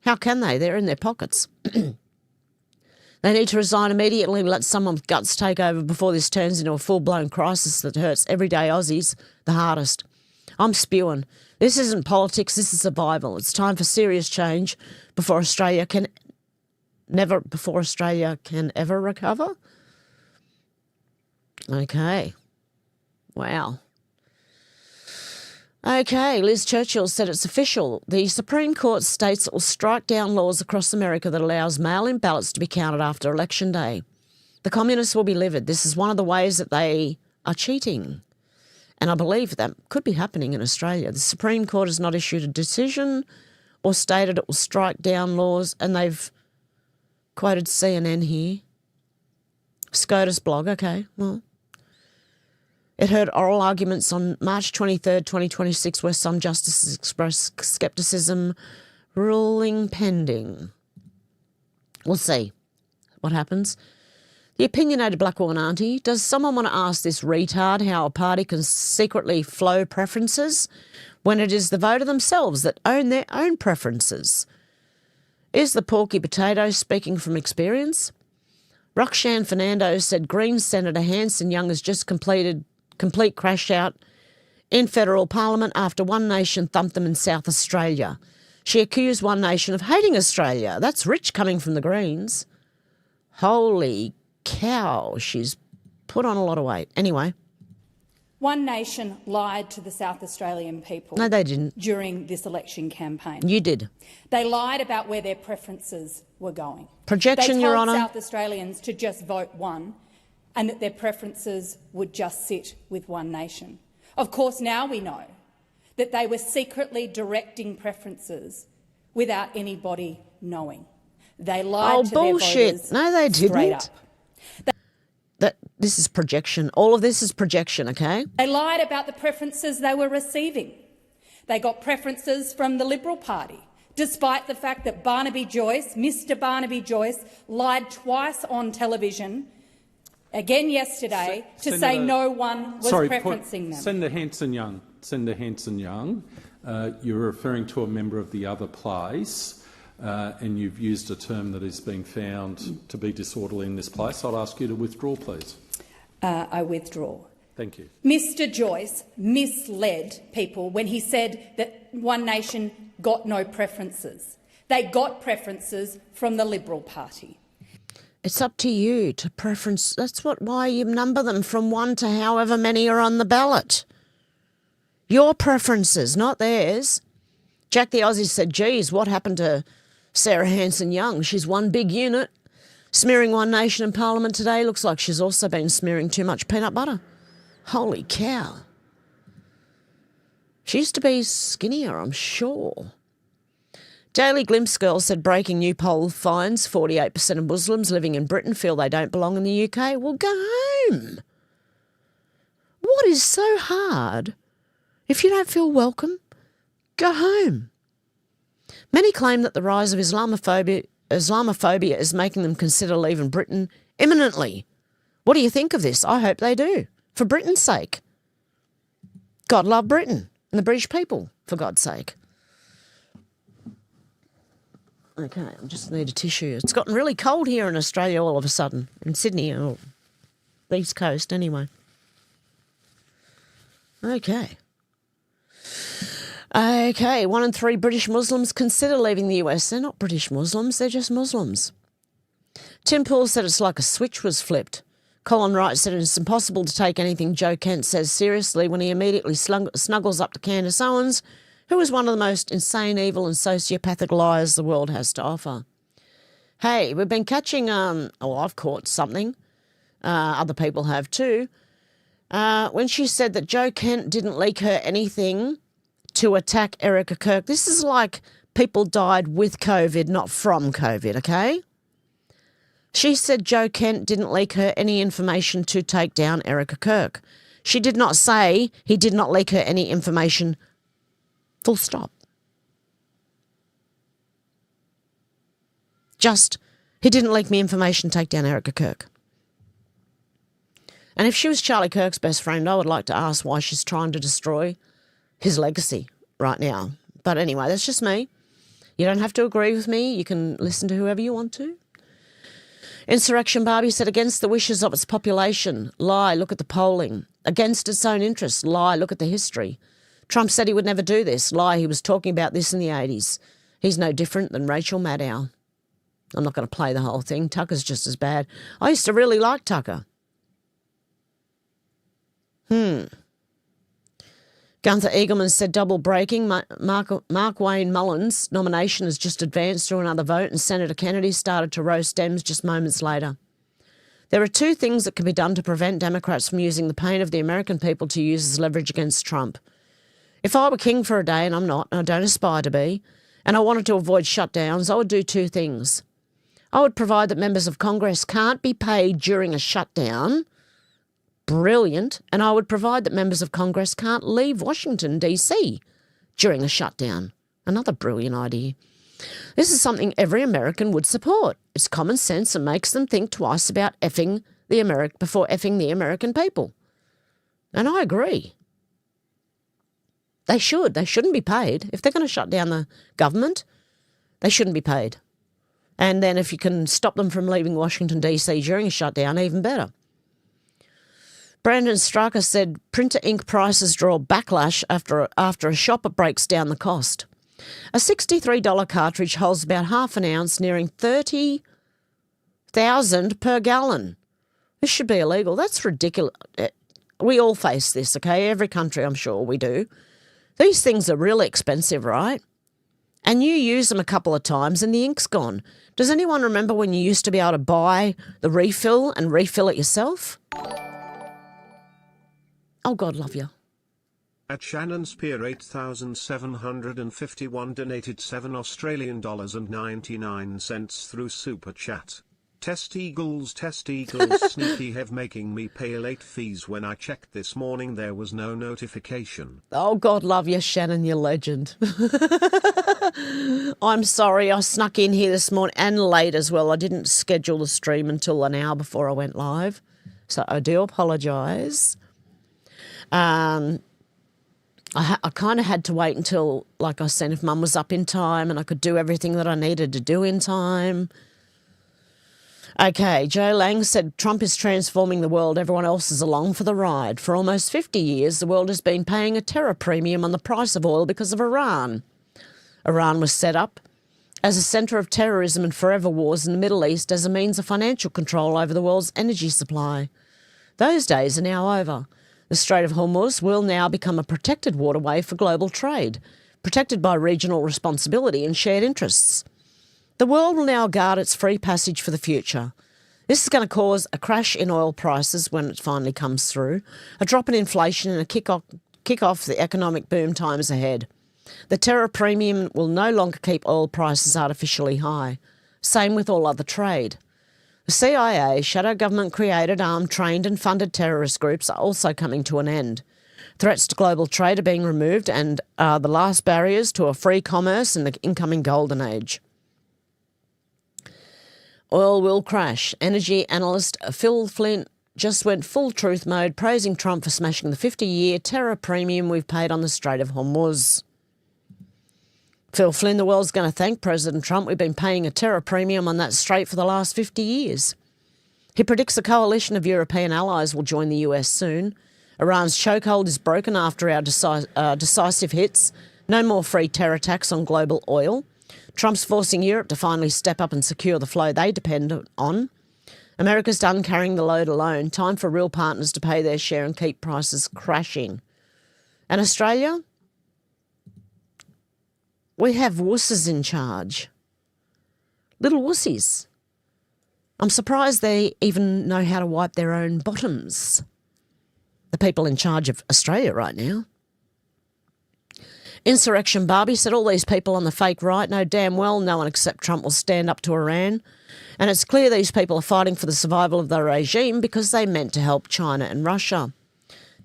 How can they? They're in their pockets. They need to resign immediately and let someone with guts take over before this turns into a full-blown crisis that hurts everyday Aussies the hardest. I'm spewing. This isn't politics, this is survival. It's time for serious change before Australia can ever recover. Okay. Wow. Okay, Liz Churchill said it's official. The Supreme Court states it will strike down laws across America that allows mail-in ballots to be counted after Election Day. The communists will be livid. This is one of the ways that they are cheating. And I believe that could be happening in Australia. The Supreme Court has not issued a decision or stated it will strike down laws, and they've quoted CNN here. SCOTUS blog, okay, well. It heard oral arguments on March 23rd, 2026, where some justices expressed scepticism, ruling pending. We'll see what happens. The opinionated black woman auntie, does someone want to ask this retard how a party can secretly flow preferences when it is the voter themselves that own their own preferences? Is the porky potato speaking from experience? Roxanne Fernando said Greens Senator Hanson Young has just complete crash out in federal parliament after One Nation thumped them in South Australia. She accused One Nation of hating Australia. That's rich coming from the Greens. Holy cow, she's put on a lot of weight. Anyway. One Nation lied to the South Australian people. No, they didn't. During this election campaign. You did. They lied about where their preferences were going. Projection, Your Honour. They told South Australians to just vote one and that their preferences would just sit with One Nation. Of course, now we know that they were secretly directing preferences without anybody knowing. They lied to bullshit. Their voters. No, they didn't. Straight up. This is projection. All of this is projection, okay? They lied about the preferences they were receiving. They got preferences from the Liberal Party, despite the fact that Barnaby Joyce, Mr Barnaby Joyce, lied twice on television, again yesterday, to say no one was preferencing them. Senator Hanson Young, you're referring to a member of the other place, and you've used a term that is being found to be disorderly in this place. I'd ask you to withdraw, please. I withdraw. Thank you. Mr Joyce misled people when he said that One Nation got no preferences. They got preferences from the Liberal Party. It's up to you to preference. That's why you number them from 1 to however many are on the ballot. Your preferences, not theirs. Jack the Aussie said, geez, what happened to Sarah Hanson Young? She's one big unit. Smearing One Nation in Parliament today. Looks like she's also been smearing too much peanut butter. Holy cow. She used to be skinnier, I'm sure. Daily Glimpse Girl said breaking new poll finds 48% of Muslims living in Britain feel they don't belong in the UK. Well, go home. What is so hard? If you don't feel welcome, go home. Many claim that the rise of Islamophobia is making them consider leaving Britain imminently. What do you think of this? I hope they do, for Britain's sake. God love Britain and the British people, for God's sake. Okay, I just need a tissue. It's gotten really cold here in Australia all of a sudden, in Sydney, or the East Coast anyway. Okay. Okay, 1 in 3 British Muslims consider leaving the US. They're not British Muslims, they're just Muslims. Tim Pool said it's like a switch was flipped. Colin Wright said it's impossible to take anything Joe Kent says seriously when he immediately snuggles up to Candace Owens, who is one of the most insane, evil and sociopathic liars the world has to offer. Hey, we've been catching, I've caught something. Other people have too. When she said that Joe Kent didn't leak her anything to attack Erica Kirk. This is like people died with COVID, not from COVID, okay? She said Joe Kent didn't leak her any information to take down Erica Kirk. She did not say he did not leak her any information. Full stop. Just, he didn't leak me information to take down Erica Kirk. And if she was Charlie Kirk's best friend, I would like to ask why she's trying to destroy his legacy right now. But anyway, that's just me. You don't have to agree with me. You can listen to whoever you want to. Insurrection Barbie said, against the wishes of its population, lie, look at the polling. Against its own interests, lie, look at the history. Trump said he would never do this. Lie, he was talking about this in the 80s. He's no different than Rachel Maddow. I'm not going to play the whole thing. Tucker's just as bad. I used to really like Tucker. Gunther Eagleman said double breaking. Mark Wayne Mullins' nomination has just advanced through another vote and Senator Kennedy started to roast Dems just moments later. There are 2 things that can be done to prevent Democrats from using the pain of the American people to use as leverage against Trump. If I were king for a day, and I'm not, and I don't aspire to be, and I wanted to avoid shutdowns, I would do 2 things. I would provide that members of Congress can't be paid during a shutdown. Brilliant. And I would provide that members of Congress can't leave Washington, D.C. during a shutdown. Another brilliant idea. This is something every American would support. It's common sense and makes them think twice about before effing the American people. And I agree. They should. They shouldn't be paid. If they're going to shut down the government, they shouldn't be paid. And then if you can stop them from leaving Washington, D.C. during a shutdown, even better. Brandon Straka said printer ink prices draw backlash after a shopper breaks down the cost. A $63 cartridge holds about half an ounce, nearing 30,000 per gallon. This should be illegal. That's ridiculous. We all face this, okay? Every country, I'm sure we do. These things are really expensive, right? And you use them a couple of times and the ink's gone. Does anyone remember when you used to be able to buy the refill and refill it yourself? Oh, God love you. At Shannon Spear 8,751 donated $7.99 through Super Chat. Testigles, sneaky have making me pay late fees. When I checked this morning there was no notification. Oh, God love you, Shannon, you legend. I'm sorry, I snuck in here this morning and late as well. I didn't schedule the stream until an hour before I went live. So I do apologise. I kind of had to wait until, like I said, if Mum was up in time and I could do everything that I needed to do in time. Okay, Joe Lang said Trump is transforming the world. Everyone else is along for the ride. For almost 50 years, the world has been paying a terror premium on the price of oil because of Iran. Iran was set up as a centre of terrorism and forever wars in the Middle East as a means of financial control over the world's energy supply. Those days are now over. The Strait of Hormuz will now become a protected waterway for global trade, protected by regional responsibility and shared interests. The world will now guard its free passage for the future. This is going to cause a crash in oil prices when it finally comes through, a drop in inflation and a kick off the economic boom times ahead. The terror premium will no longer keep oil prices artificially high. Same with all other trade. The CIA, shadow government-created, armed, trained and funded terrorist groups are also coming to an end. Threats to global trade are being removed and are the last barriers to a free commerce in the incoming golden age. Oil will crash. Energy analyst Phil Flint just went full truth mode, praising Trump for smashing the 50-year terror premium we've paid on the Strait of Hormuz. Phil Flynn, the world's going to thank President Trump. We've been paying a terror premium on that strait for the last 50 years. He predicts a coalition of European allies will join the US soon. Iran's chokehold is broken after our decisive hits. No more free terror tax on global oil. Trump's forcing Europe to finally step up and secure the flow they depend on. America's done carrying the load alone. Time for real partners to pay their share and keep prices crashing. And Australia? We have wusses in charge. Little wussies. I'm surprised they even know how to wipe their own bottoms. The people in charge of Australia right now. Insurrection Barbie said all these people on the fake right know damn well no one except Trump will stand up to Iran. And it's clear these people are fighting for the survival of the regime because they meant to help China and Russia.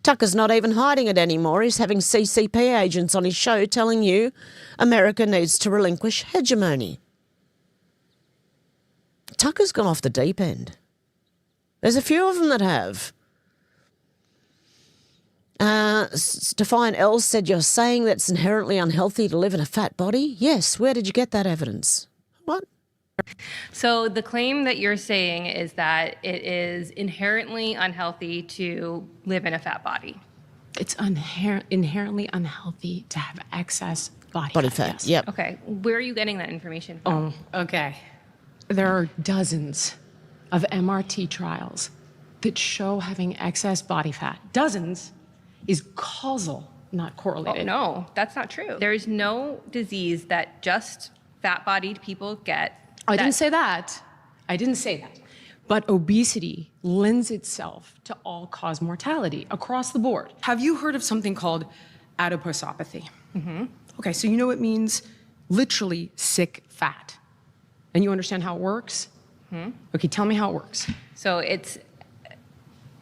Tucker's not even hiding it anymore. He's having CCP agents on his show telling you America needs to relinquish hegemony. Tucker's gone off the deep end. There's a few of them that have. Stefan L said, you're saying that it's inherently unhealthy to live in a fat body? Yes. Where did you get that evidence? What? So the claim that you're saying is that it is inherently unhealthy to live in a fat body. It's inherently unhealthy to have excess body fat. Yes. Yep. Okay. Where are you getting that information from? Oh, okay. There are dozens of MRT trials that show having excess body fat. Dozens is causal, not correlated. Oh, no, that's not true. There's no disease that just fat-bodied people get. I didn't say that. But obesity lends itself to all-cause mortality across the board. Have you heard of something called adiposopathy? Mm-hmm. Okay, so you know it means literally sick fat. And you understand how it works? Mm-hmm. Okay, tell me how it works. So it's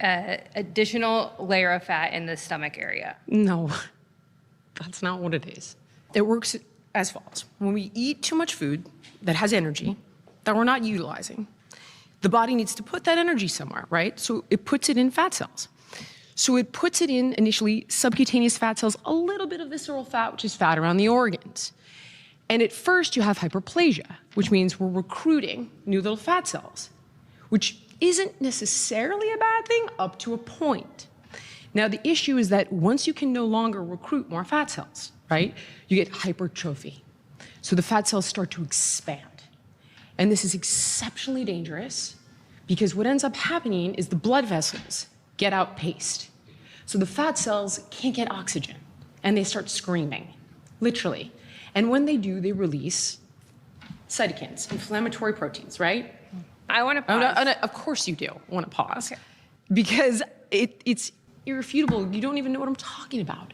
an additional layer of fat in the stomach area. No, that's not what it is. It works as follows. When we eat too much food that has energy that we're not utilizing, the body needs to put that energy somewhere, right? So it puts it in fat cells. So it puts it in initially subcutaneous fat cells, a little bit of visceral fat, which is fat around the organs. And at first you have hyperplasia, which means we're recruiting new little fat cells, which isn't necessarily a bad thing up to a point. Now, the issue is that once you can no longer recruit more fat cells, right, you get hypertrophy. So the fat cells start to expand. And this is exceptionally dangerous because what ends up happening is the blood vessels get outpaced. So the fat cells can't get oxygen and they start screaming, literally. And when they do, they release cytokines, inflammatory proteins, right? I want to pause. Oh, no, of course you do want to pause. Okay. Because it's irrefutable. You don't even know what I'm talking about.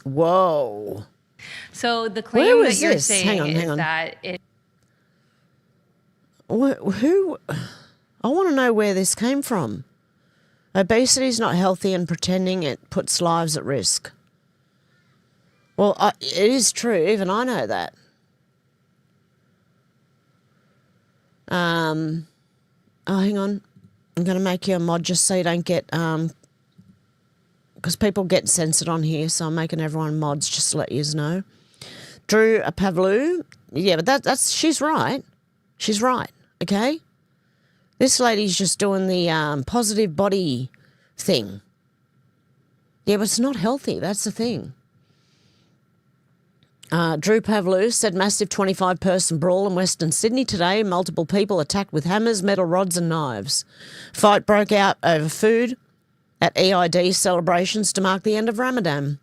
Whoa. So the claim that you're saying is that it... Who? I want to know where this came from. Obesity is not healthy and pretending it puts lives at risk. Well, it is true. Even I know that. Oh, hang on. I'm going to make you a mod just so you don't get... because people get censored on here, so I'm making everyone mods just to let you know. Drew Pavlou. Yeah, but that's she's right. She's right, okay? This lady's just doing the positive body thing. Yeah, but it's not healthy. That's the thing. Drew Pavlou said massive 25-person brawl in Western Sydney today. Multiple people attacked with hammers, metal rods and knives. Fight broke out over food at EID celebrations to mark the end of Ramadan.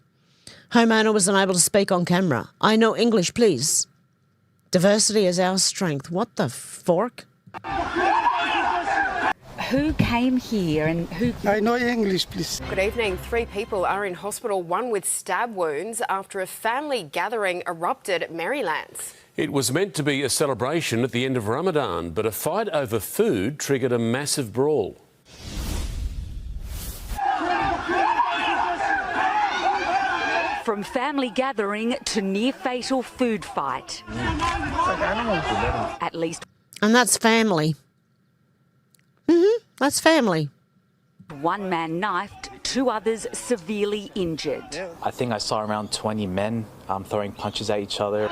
Homeowner was unable to speak on camera. I know English, please. Diversity is our strength. What the fork? Who came here and who... I know English, please. Good evening. 3 people are in hospital, one with stab wounds after a family gathering erupted at Marylands. It was meant to be a celebration at the end of Ramadan, but a fight over food triggered a massive brawl. From family gathering to near-fatal food fight. At least... And that's family. Mm-hmm. That's family. One man knifed, 2 others severely injured. I think I saw around 20 men throwing punches at each other.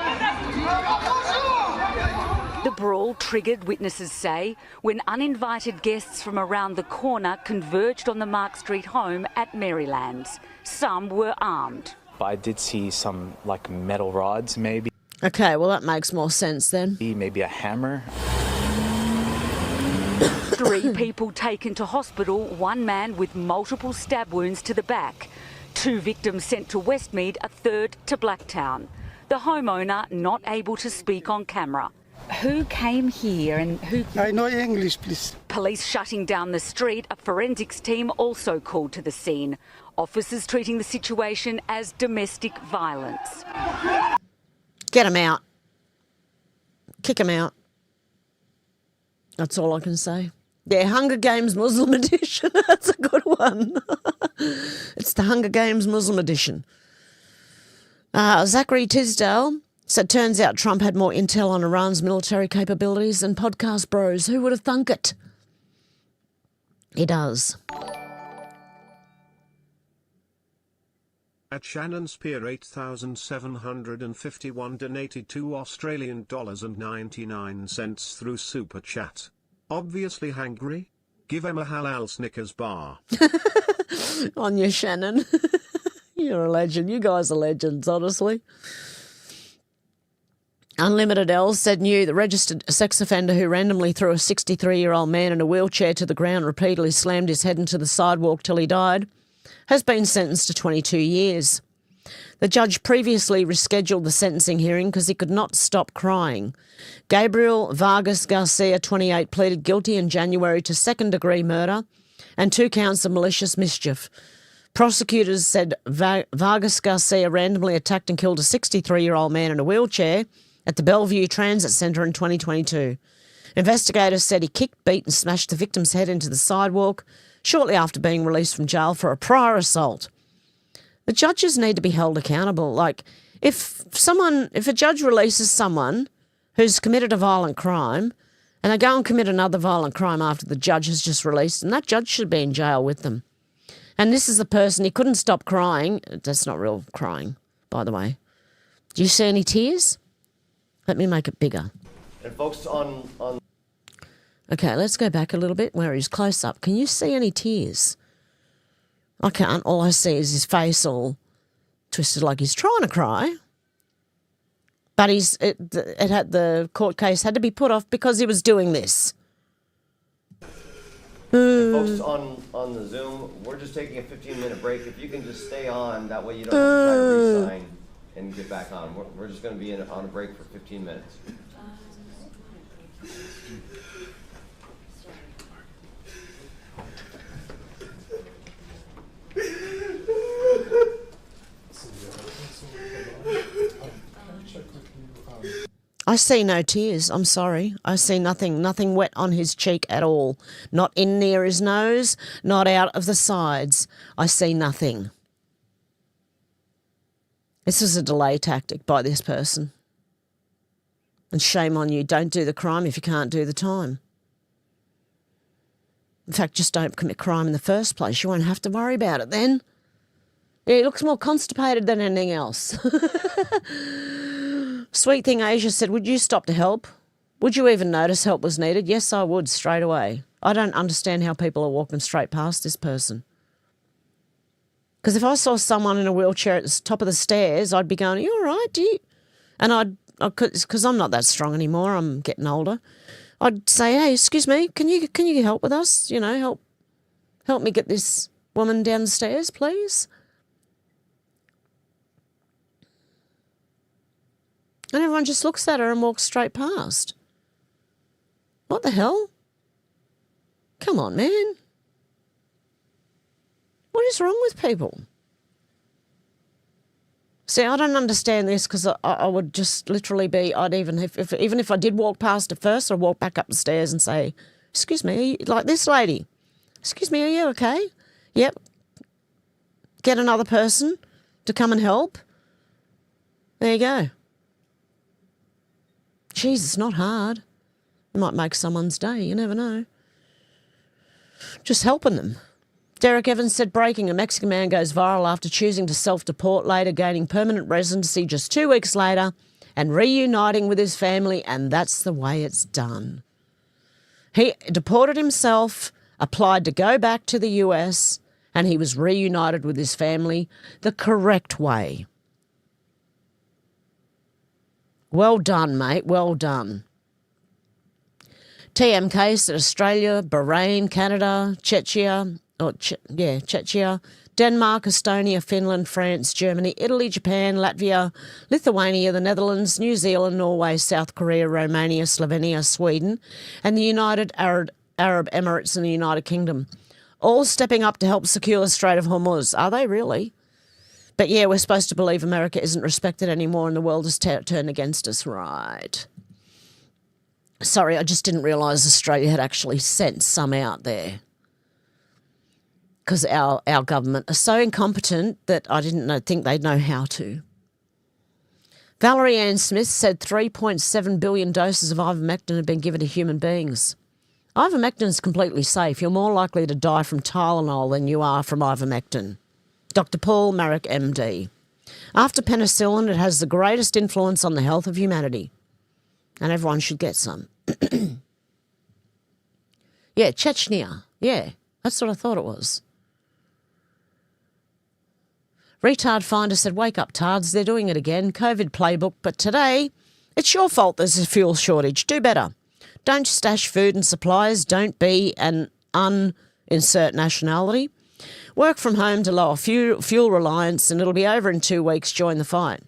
The brawl triggered, witnesses say, when uninvited guests from around the corner converged on the Mark Street home at Maryland's. Some were armed. But I did see some like metal rods maybe. Okay, well that makes more sense then. Maybe a hammer. 3 people taken to hospital, 1 man with multiple stab wounds to the back. 2 victims sent to Westmead, a 3rd to Blacktown. The homeowner not able to speak on camera. Who came here and who... I know English, please. Police shutting down the street, a forensics team also called to the scene. Officers treating the situation as domestic violence. Get him out. Kick him out. That's all I can say. Yeah, Hunger Games Muslim edition. That's a good one. It's the Hunger Games Muslim edition. Zachary Tisdale said, turns out Trump had more intel on Iran's military capabilities than podcast bros. Who would have thunk it? He does. At Shannon Spear 8,751 donated $2.99 through Super Chat. Obviously hangry? Give him a halal Snickers bar. On you, Shannon. You're a legend. You guys are legends, honestly. Unlimited L said new the registered sex offender who randomly threw a 63-year-old man in a wheelchair to the ground, repeatedly slammed his head into the sidewalk till he died, has been sentenced to 22 years. The judge previously rescheduled the sentencing hearing because he could not stop crying. Gabriel Vargas Garcia, 28, pleaded guilty in January to second-degree murder and 2 counts of malicious mischief. Prosecutors said Vargas Garcia randomly attacked and killed a 63-year-old man in a wheelchair at the Bellevue Transit Centre in 2022. Investigators said he kicked, beat and smashed the victim's head into the sidewalk shortly after being released from jail for a prior assault. The judges need to be held accountable. Like, if a judge releases someone who's committed a violent crime and they go and commit another violent crime after the judge has just released them, that judge should be in jail with them. And this is the person, he couldn't stop crying. That's not real crying, by the way. Do you see any tears? Let me make it bigger. And folks on... Okay, let's go back a little bit where he's close up. Can you see any tears? I can't. All I see is his face all twisted like he's trying to cry. But the court case had to be put off because he was doing this. Folks on the Zoom, we're just taking a 15-minute break. If you can just stay on, that way you don't have to try to re-sign and get back on. We're just going to be on a break for 15 minutes. I see no tears. I'm sorry. I see nothing wet on his cheek at all. Not in near his nose, not out of the sides. I see nothing. This is a delay tactic by this person. And shame on you. Don't do the crime if you can't do the time. In fact, just don't commit crime in the first place. You won't have to worry about it then. Yeah, he looks more constipated than anything else. Sweet Thing Asia said, would you stop to help? Would you even notice help was needed? Yes, I would, straight away. I don't understand how people are walking straight past this person. Because if I saw someone in a wheelchair at the top of the stairs, I'd be going, are you all right? Do you? And because I'm not that strong anymore, I'm getting older. I'd say, hey, excuse me, can you help with us? You know, help me get this woman down the stairs, please. And everyone just looks at her and walks straight past. What the hell? Come on, man. What is wrong with people? See, I don't understand this because I would just literally be, even if I did walk past her first, I'd walk back up the stairs and say, excuse me, are you, like this lady, excuse me, are you okay? Yep. Get another person to come and help. There you go. Jeez, it's not hard. It might make someone's day, you never know. Just helping them. Derek Evans said, breaking, a Mexican man goes viral after choosing to self-deport, later gaining permanent residency just 2 weeks later and reuniting with his family, and that's the way it's done. He deported himself, applied to go back to the US, and he was reunited with his family the correct way. Well done, mate, well done. TMK said Australia, Bahrain, Canada, Czechia, Denmark, Estonia, Finland, France, Germany, Italy, Japan, Latvia, Lithuania, the Netherlands, New Zealand, Norway, South Korea, Romania, Slovenia, Sweden, and the United Arab Emirates and the United Kingdom, all stepping up to help secure the Strait of Hormuz. Are they really? But yeah, we're supposed to believe America isn't respected anymore and the world has turned against us, right? Sorry, I just didn't realise Australia had actually sent some out there. Because our government are so incompetent that I didn't think they'd know how to. Valerie Ann Smith said 3.7 billion doses of ivermectin have been given to human beings. Ivermectin is completely safe. You're more likely to die from Tylenol than you are from ivermectin. Dr. Paul Marek, MD. After penicillin, it has the greatest influence on the health of humanity. And everyone should get some. Yeah, Chechnya. Yeah, that's what I thought it was. Retard Finder said, wake up, tards, they're doing it again. COVID playbook, but today, it's your fault there's a fuel shortage. Do better. Don't stash food and supplies. Don't be an uninsert nationality. Work from home to lower fuel reliance, and it'll be over in 2 weeks. Join the fight.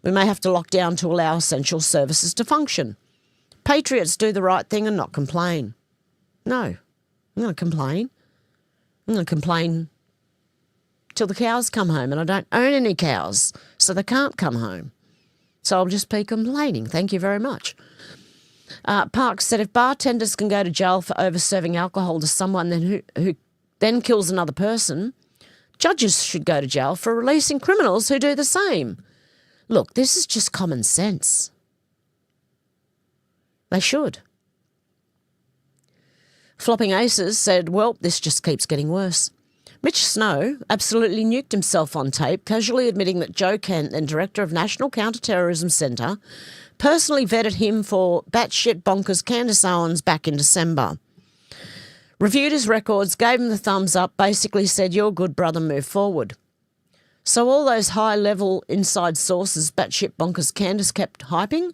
We may have to lock down to allow essential services to function. Patriots do the right thing and not complain. No, I'm going to complain. I'm going to complain till the cows come home, and I don't own any cows, so they can't come home. So I'll just be complaining. Thank you very much. Parks said if bartenders can go to jail for over-serving alcohol to someone who then kills another person, judges should go to jail for releasing criminals who do the same. Look, this is just common sense. They should. Flopping Aces said, well, this just keeps getting worse. Mitch Snow absolutely nuked himself on tape, casually admitting that Joe Kent, then director of National Counter-Terrorism Centre, personally vetted him for batshit bonkers Candace Owens back in December. Reviewed his records, gave him the thumbs up, basically said, you're good, brother, move forward. So all those high-level inside sources batshit bonkers Candace kept hyping,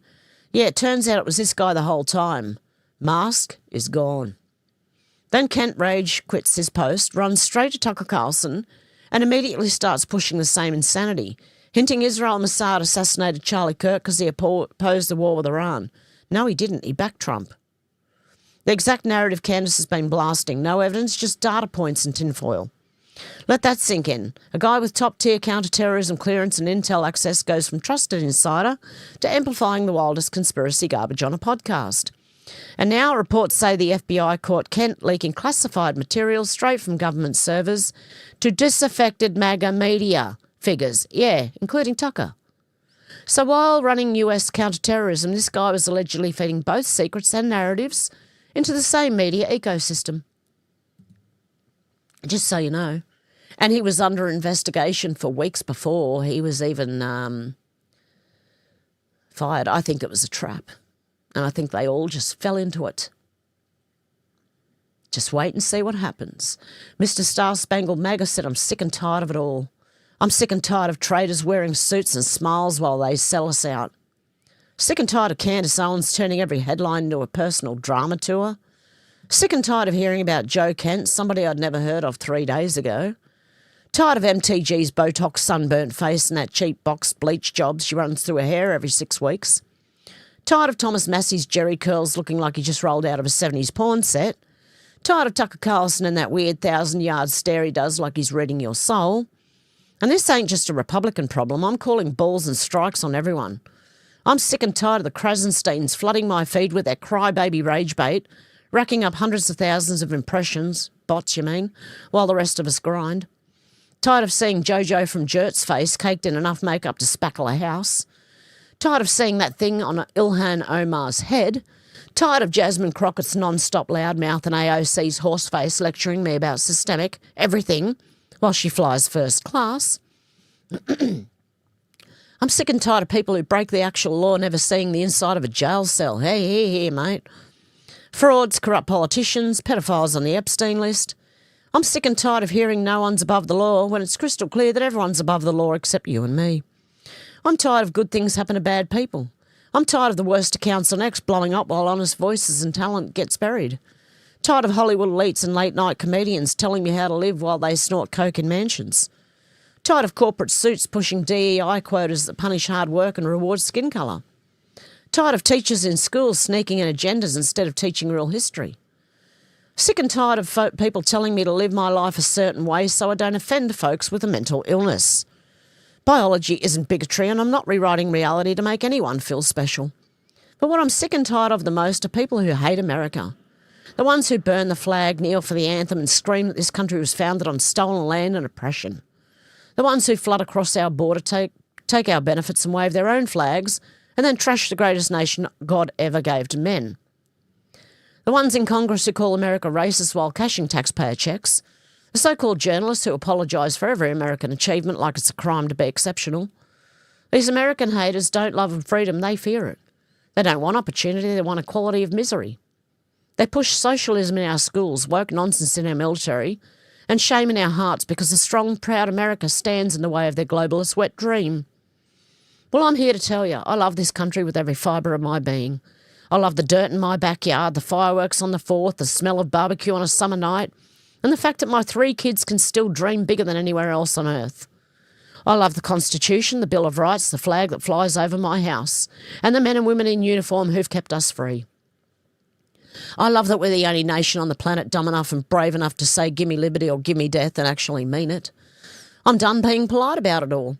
yeah, it turns out it was this guy the whole time. Mask is gone. Then Kent Rage quits his post, runs straight to Tucker Carlson, and immediately starts pushing the same insanity, hinting Israel Mossad assassinated Charlie Kirk because he opposed the war with Iran. No, he didn't. He backed Trump. The exact narrative Candace has been blasting. No evidence, just data points and tinfoil. Let that sink in. A guy with top-tier counter-terrorism clearance and intel access goes from trusted insider to amplifying the wildest conspiracy garbage on a podcast. And now reports say the FBI caught Kent leaking classified material straight from government servers to disaffected MAGA media figures, yeah, including Tucker. So while running US counter-terrorism, this guy was allegedly feeding both secrets and narratives into the same media ecosystem. Just so you know. And he was under investigation for weeks before he was even fired. I think it was a trap. And I think they all just fell into it. Just wait and see what happens. Mr. Star-Spangled MAGA said, I'm sick and tired of it all. I'm sick and tired of traders wearing suits and smiles while they sell us out. Sick and tired of Candace Owens turning every headline into a personal drama tour. Sick and tired of hearing about Joe Kent, somebody I'd never heard of 3 days ago. Tired of MTG's Botox sunburnt face and that cheap box bleach job she runs through her hair every 6 weeks. Tired of Thomas Massey's jerry curls looking like he just rolled out of a 70s porn set. Tired of Tucker Carlson and that weird 1,000-yard stare he does like he's reading your soul. And this ain't just a Republican problem. I'm calling balls and strikes on everyone. I'm sick and tired of the Krasensteins flooding my feed with their crybaby rage bait, racking up hundreds of thousands of impressions, bots you mean, while the rest of us grind. Tired of seeing Jojo from Jert's face caked in enough makeup to spackle a house. Tired of seeing that thing on Ilhan Omar's head. Tired of Jasmine Crockett's non-stop loudmouth and AOC's horseface lecturing me about systemic everything while she flies first class. I'm sick and tired of people who break the actual law never seeing the inside of a jail cell. Hey, mate. Frauds, corrupt politicians, pedophiles on the Epstein list. I'm sick and tired of hearing no one's above the law when it's crystal clear that everyone's above the law except you and me. I'm tired of good things happen to bad people. I'm tired of the worst accounts on X blowing up while honest voices and talent gets buried. Tired of Hollywood elites and late-night comedians telling me how to live while they snort coke in mansions. Tired of corporate suits pushing DEI quotas that punish hard work and reward skin colour. Tired of teachers in schools sneaking in agendas instead of teaching real history. Sick and tired of people telling me to live my life a certain way so I don't offend folks with a mental illness. Biology isn't bigotry, and I'm not rewriting reality to make anyone feel special. But what I'm sick and tired of the most are people who hate America. The ones who burn the flag, kneel for the anthem and scream that this country was founded on stolen land and oppression. The ones who flood across our border, take our benefits and wave their own flags and then trash the greatest nation God ever gave to men. The ones in Congress who call America racist while cashing taxpayer checks. The so-called journalists who apologise for every American achievement like it's a crime to be exceptional. These American haters don't love freedom, they fear it. They don't want opportunity, they want equality of misery. They push socialism in our schools, woke nonsense in our military, and shame in our hearts because a strong, proud America stands in the way of their globalist wet dream. Well, I'm here to tell you, I love this country with every fibre of my being. I love the dirt in my backyard, the fireworks on the 4th, the smell of barbecue on a summer night, and the fact that my 3 kids can still dream bigger than anywhere else on earth. I love the Constitution, the Bill of Rights, the flag that flies over my house, and the men and women in uniform who've kept us free. I love that we're the only nation on the planet dumb enough and brave enough to say gimme liberty or gimme death and actually mean it. I'm done being polite about it all.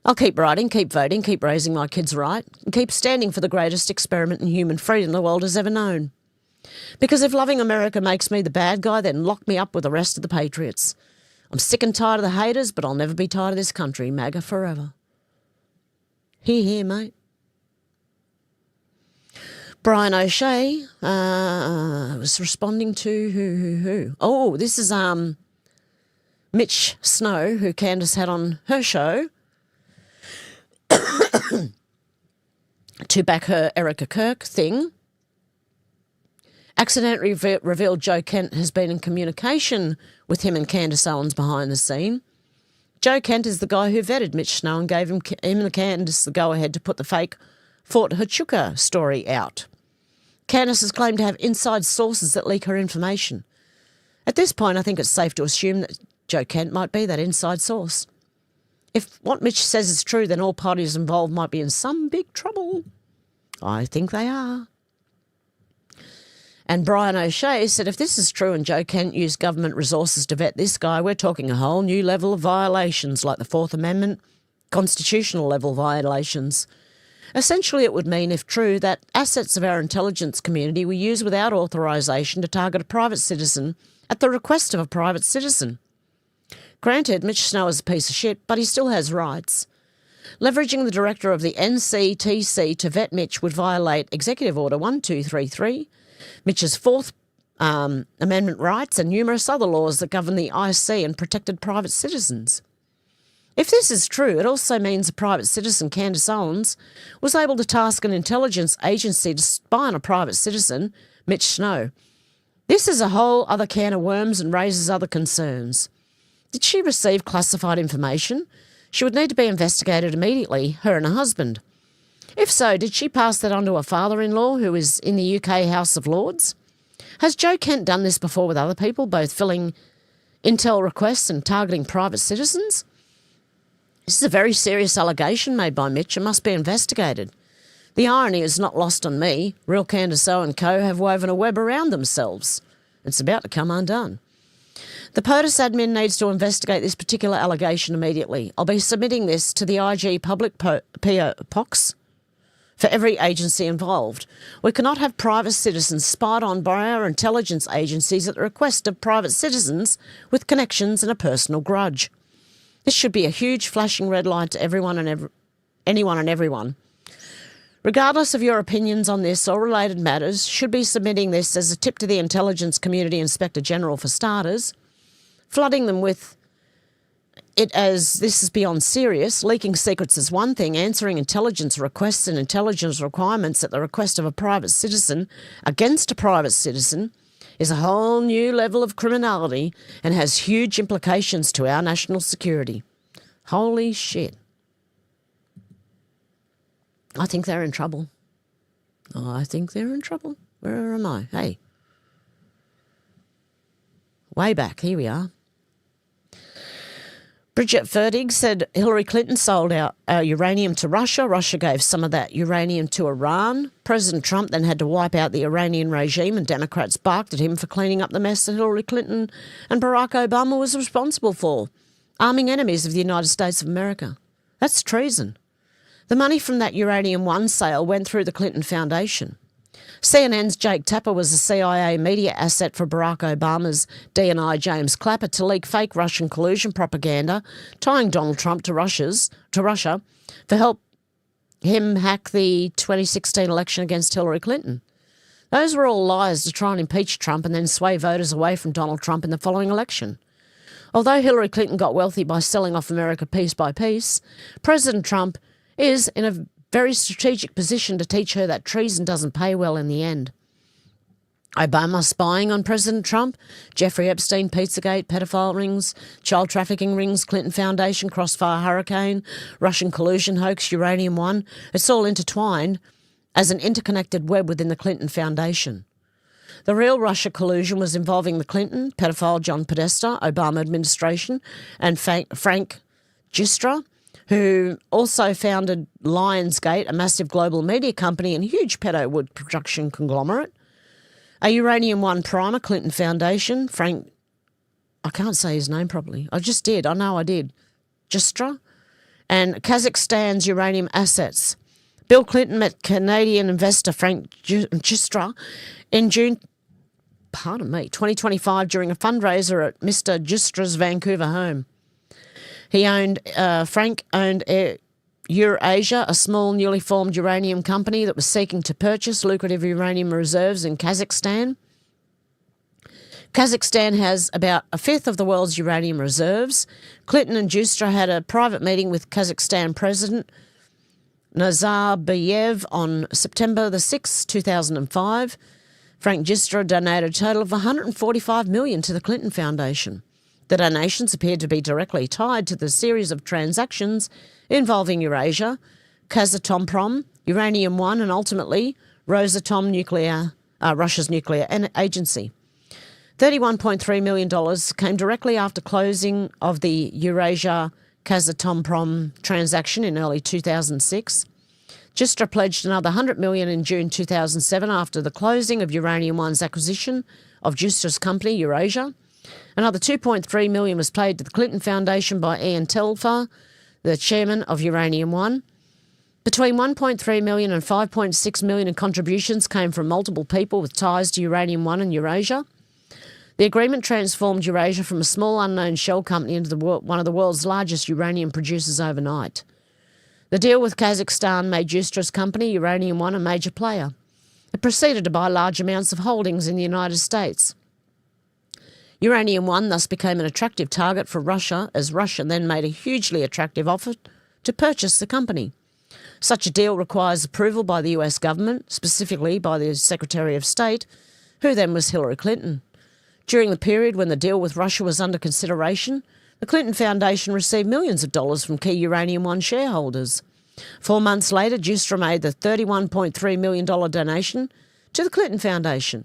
I'll keep writing, keep voting, keep raising my kids right, and keep standing for the greatest experiment in human freedom the world has ever known. Because if loving America makes me the bad guy, then lock me up with the rest of the patriots. I'm sick and tired of the haters, but I'll never be tired of this country. MAGA forever. Hear, mate. Brian O'Shea was responding to who? Oh, this is Mitch Snow, who Candace had on her show to back her Erica Kirk thing. Accidentally revealed Joe Kent has been in communication with him and Candace Owens behind the scene. Joe Kent is the guy who vetted Mitch Snow and gave him and Candace the go-ahead to put the fake Fort Huachuca story out. Candace has claimed to have inside sources that leak her information. At this point, I think it's safe to assume that Joe Kent might be that inside source. If what Mitch says is true, then all parties involved might be in some big trouble. I think they are. And Brian O'Shea said if this is true and Joe Kent used government resources to vet this guy, we're talking a whole new level of violations like the Fourth Amendment, constitutional level violations. Essentially, it would mean, if true, that assets of our intelligence community were used without authorisation to target a private citizen at the request of a private citizen. Granted, Mitch Snow is a piece of shit, but he still has rights. Leveraging the director of the NCTC to vet Mitch would violate Executive Order 1233, Mitch's Fourth Amendment rights and numerous other laws that govern the IC and protected private citizens. If this is true, it also means a private citizen, Candace Owens, was able to task an intelligence agency to spy on a private citizen, Mitch Snow. This is a whole other can of worms and raises other concerns. Did she receive classified information? She would need to be investigated immediately, her and her husband. If so, did she pass that on to her father-in-law, who is in the UK House of Lords? Has Joe Kent done this before with other people, both filling intel requests and targeting private citizens? This is a very serious allegation made by Mitch and must be investigated. The irony is not lost on me. Real Candace O and co have woven a web around themselves. It's about to come undone. The POTUS admin needs to investigate this particular allegation immediately. I'll be submitting this to the IG Public POX for every agency involved. We cannot have private citizens spied on by our intelligence agencies at the request of private citizens with connections and a personal grudge. This should be a huge flashing red light to anyone and everyone. Regardless of your opinions on this or related matters, should be submitting this as a tip to the Intelligence Community Inspector General for starters, flooding them with it as this is beyond serious. Leaking secrets is one thing. Answering intelligence requests and intelligence requirements at the request of a private citizen against a private citizen is a whole new level of criminality and has huge implications to our national security. Holy shit. I think they're in trouble. I think they're in trouble. Where am I? Hey. Way back. Here we are. Bridget Fertig said Hillary Clinton sold out uranium to Russia. Russia gave some of that uranium to Iran. President Trump then had to wipe out the Iranian regime, and Democrats barked at him for cleaning up the mess that Hillary Clinton and Barack Obama was responsible for, arming enemies of the United States of America. That's treason. The money from that Uranium One sale went through the Clinton Foundation. CNN's Jake Tapper was a CIA media asset for Barack Obama's DNI James Clapper to leak fake Russian collusion propaganda, tying Donald Trump to Russia for help him hack the 2016 election against Hillary Clinton. Those were all lies to try and impeach Trump and then sway voters away from Donald Trump in the following election. Although Hillary Clinton got wealthy by selling off America piece by piece, President Trump is in a very strategic position to teach her that treason doesn't pay well in the end. Obama spying on President Trump, Jeffrey Epstein, Pizzagate, pedophile rings, child trafficking rings, Clinton Foundation, Crossfire Hurricane, Russian collusion hoax, Uranium One. It's all intertwined as an interconnected web within the Clinton Foundation. The real Russia collusion was involving the Clinton, pedophile John Podesta, Obama administration, and Frank Gistra, who also founded Lionsgate, a massive global media company and huge pedo wood production conglomerate. A Uranium One primer, Clinton Foundation, Frank, I can't say his name properly. I just did. I know I did. Gistra. And Kazakhstan's uranium assets. Bill Clinton met Canadian investor Frank Gistra in June 2025 during a fundraiser at Mr. Gistra's Vancouver home. Frank owned Eurasia, a small newly formed uranium company that was seeking to purchase lucrative uranium reserves in Kazakhstan. Kazakhstan has about a fifth of the world's uranium reserves. Clinton and Gistra had a private meeting with Kazakhstan President Nazarbayev on September the 6th, 2005. Frank Gistra donated a total of $145 million to the Clinton Foundation. The donations appeared to be directly tied to the series of transactions involving Eurasia, Kazatomprom, Uranium One, and ultimately Rosatom Russia's nuclear agency. $31.3 million came directly after closing of the Eurasia Kazatomprom transaction in early 2006. Gistra pledged another $100 million in June 2007 after the closing of Uranium One's acquisition of Gistra's company, Eurasia. Another $2.3 million was paid to the Clinton Foundation by Ian Telfer, the chairman of Uranium One. Between $1.3 million and $5.6 million in contributions came from multiple people with ties to Uranium One and Eurasia. The agreement transformed Eurasia from a small unknown shell company into one of the world's largest uranium producers overnight. The deal with Kazakhstan made Gistra's company, Uranium One, a major player. It proceeded to buy large amounts of holdings in the United States. Uranium One thus became an attractive target for Russia, as Russia then made a hugely attractive offer to purchase the company. Such a deal requires approval by the US government, specifically by the Secretary of State, who then was Hillary Clinton. During the period when the deal with Russia was under consideration, the Clinton Foundation received millions of dollars from key Uranium One shareholders. 4 months later, Gistra made the $31.3 million donation to the Clinton Foundation.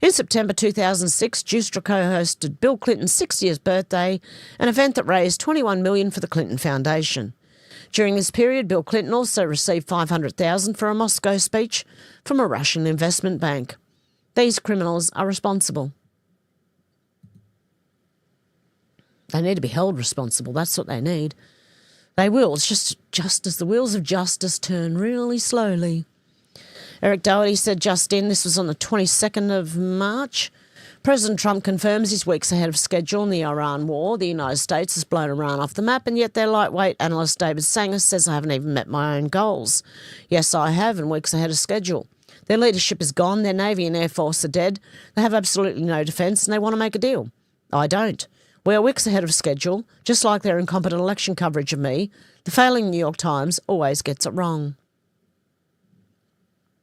In September 2006, Gistra co-hosted Bill Clinton's 60th birthday, an event that raised $21 million for the Clinton Foundation. During this period, Bill Clinton also received $500,000 for a Moscow speech from a Russian investment bank. These criminals are responsible. They need to be held responsible. That's what they need. They will. It's just as the wheels of justice turn really slowly. Eric Doherty said just in, this was on the 22nd of March, President Trump confirms he's weeks ahead of schedule in the Iran war. The United States has blown Iran off the map, and yet their lightweight analyst David Sanger says I haven't even met my own goals. Yes, I have, and weeks ahead of schedule. Their leadership is gone, their Navy and Air Force are dead, they have absolutely no defence, and they want to make a deal. I don't. We are weeks ahead of schedule, just like their incompetent election coverage of me. The failing New York Times always gets it wrong.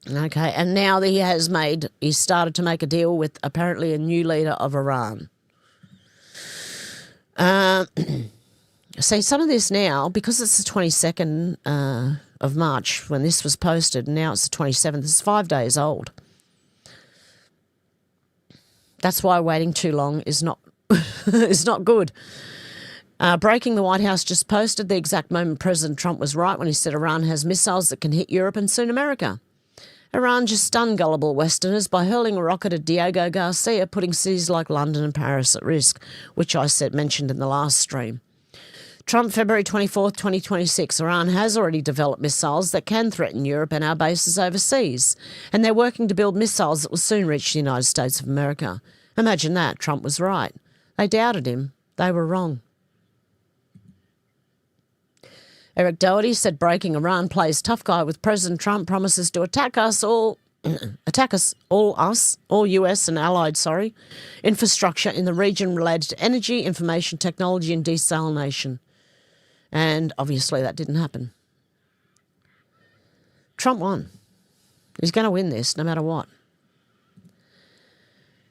Okay, and now that he's started to make a deal with apparently a new leader of Iran. See, some of this now, because it's the 22nd of March when this was posted, and now it's the 27th, it's 5 days old. That's why waiting too long is not is not good. Breaking, the White House just posted the exact moment President Trump was right when he said Iran has missiles that can hit Europe and soon America. Iran just stunned gullible Westerners by hurling a rocket at Diego Garcia, putting cities like London and Paris at risk, which I mentioned in the last stream. Trump, February 24th, 2026. Iran has already developed missiles that can threaten Europe and our bases overseas, and they're working to build missiles that will soon reach the United States of America. Imagine that. Trump was right. They doubted him. They were wrong. Eric Doherty said breaking, Iran plays tough guy with President Trump, promises to attack all US and allied, infrastructure in the region related to energy, information technology and desalination. And obviously that didn't happen. Trump won. He's going to win this no matter what.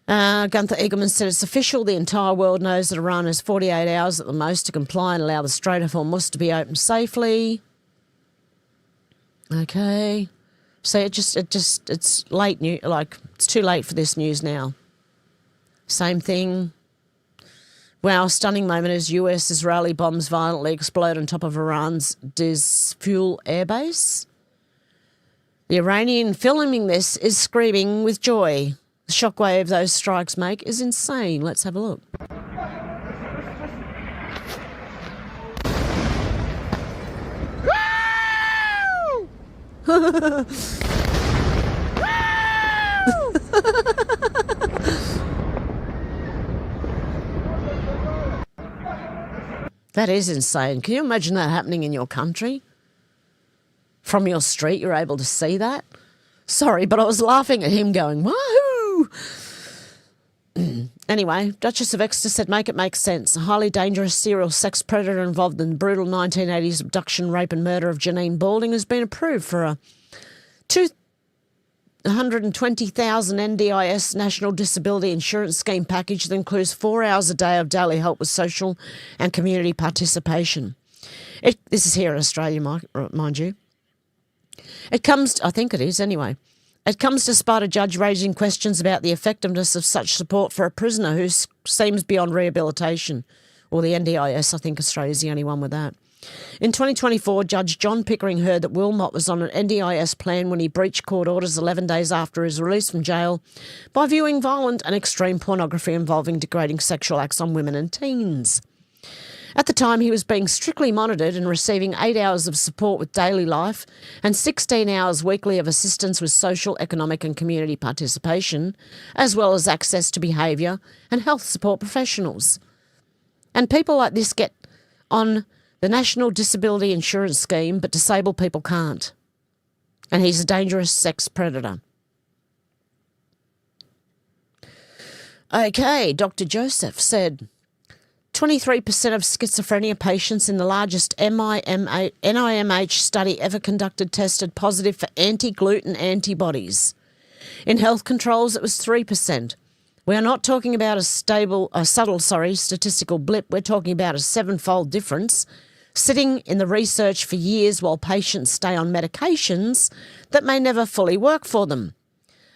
Gunther Eagleman said it's official. The entire world knows that Iran has 48 hours at the most to comply and allow the Strait of Hormuz to be opened safely. Okay. So it's late news. Like, it's too late for this news now. Same thing. Wow, stunning moment as US Israeli bombs violently explode on top of Iran's Fuel airbase. The Iranian filming this is screaming with joy. The shockwave those strikes make is insane. Let's have a look. That is insane. Can you imagine that happening in your country? From your street, you're able to see that? Sorry, but I was laughing at him going, wahoo! Anyway, Duchess of Exeter said, make it make sense. A highly dangerous serial sex predator involved in the brutal 1980s abduction, rape and murder of Janine Balding has been approved for a $220,000 NDIS National Disability Insurance Scheme package that includes 4 hours a day of daily help with social and community participation. This is here in Australia, mind you. It comes, I think it is anyway. It comes despite a judge raising questions about the effectiveness of such support for a prisoner who seems beyond rehabilitation. Or the NDIS, I think Australia's the only one with that. In 2024, Judge John Pickering heard that Wilmot was on an NDIS plan when he breached court orders 11 days after his release from jail by viewing violent and extreme pornography involving degrading sexual acts on women and teens. At the time, he was being strictly monitored and receiving 8 hours of support with daily life and 16 hours weekly of assistance with social, economic and community participation, as well as access to behaviour and health support professionals. And people like this get on the National Disability Insurance Scheme, but disabled people can't. And he's a dangerous sex predator. Okay, Dr. Joseph said 23% of schizophrenia patients in the largest NIMH study ever conducted tested positive for anti-gluten antibodies. In health controls, it was 3%. We are not talking about a subtle statistical blip. We're talking about a 7-fold difference, sitting in the research for years while patients stay on medications that may never fully work for them.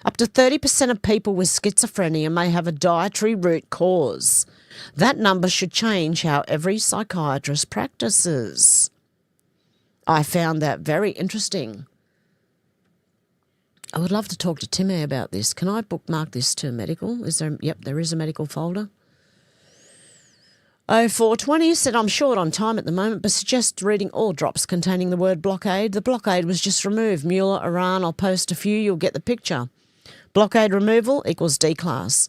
Up to 30% of people with schizophrenia may have a dietary root cause. That number should change how every psychiatrist practices. I found that very interesting. I would love to talk to Timmy about this. Can I bookmark this to medical? Is there? Yep, there is a medical folder. 0420 said, I'm short on time at the moment, but suggest reading all drops containing the word blockade. The blockade was just removed. Mueller, Iran, I'll post a few, you'll get the picture. Blockade removal equals D-class.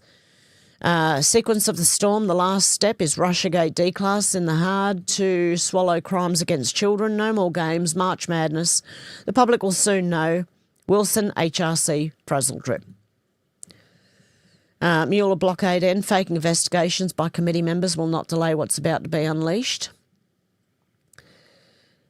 Sequence of the storm, the last step is Russiagate D-class in the hard-to-swallow crimes against children. No more games, March Madness. The public will soon know. Wilson, HRC, Frazzle Drip. Mueller blockade end. Fake investigations by committee members will not delay what's about to be unleashed.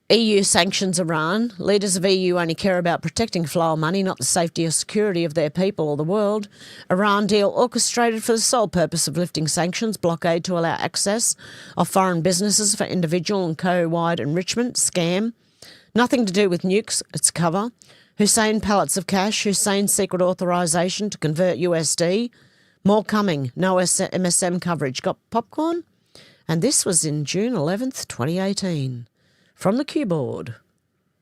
EU sanctions Iran. Leaders of EU only care about protecting flow of money, not the safety or security of their people or the world. Iran deal orchestrated for the sole purpose of lifting sanctions, blockade to allow access of foreign businesses for individual and co-wide enrichment, scam. Nothing to do with nukes, it's cover. Hussein pallets of cash, Hussein secret authorisation to convert USD. More coming, no MSM coverage. Got popcorn? And this was in June 11th, 2018. From the keyboard.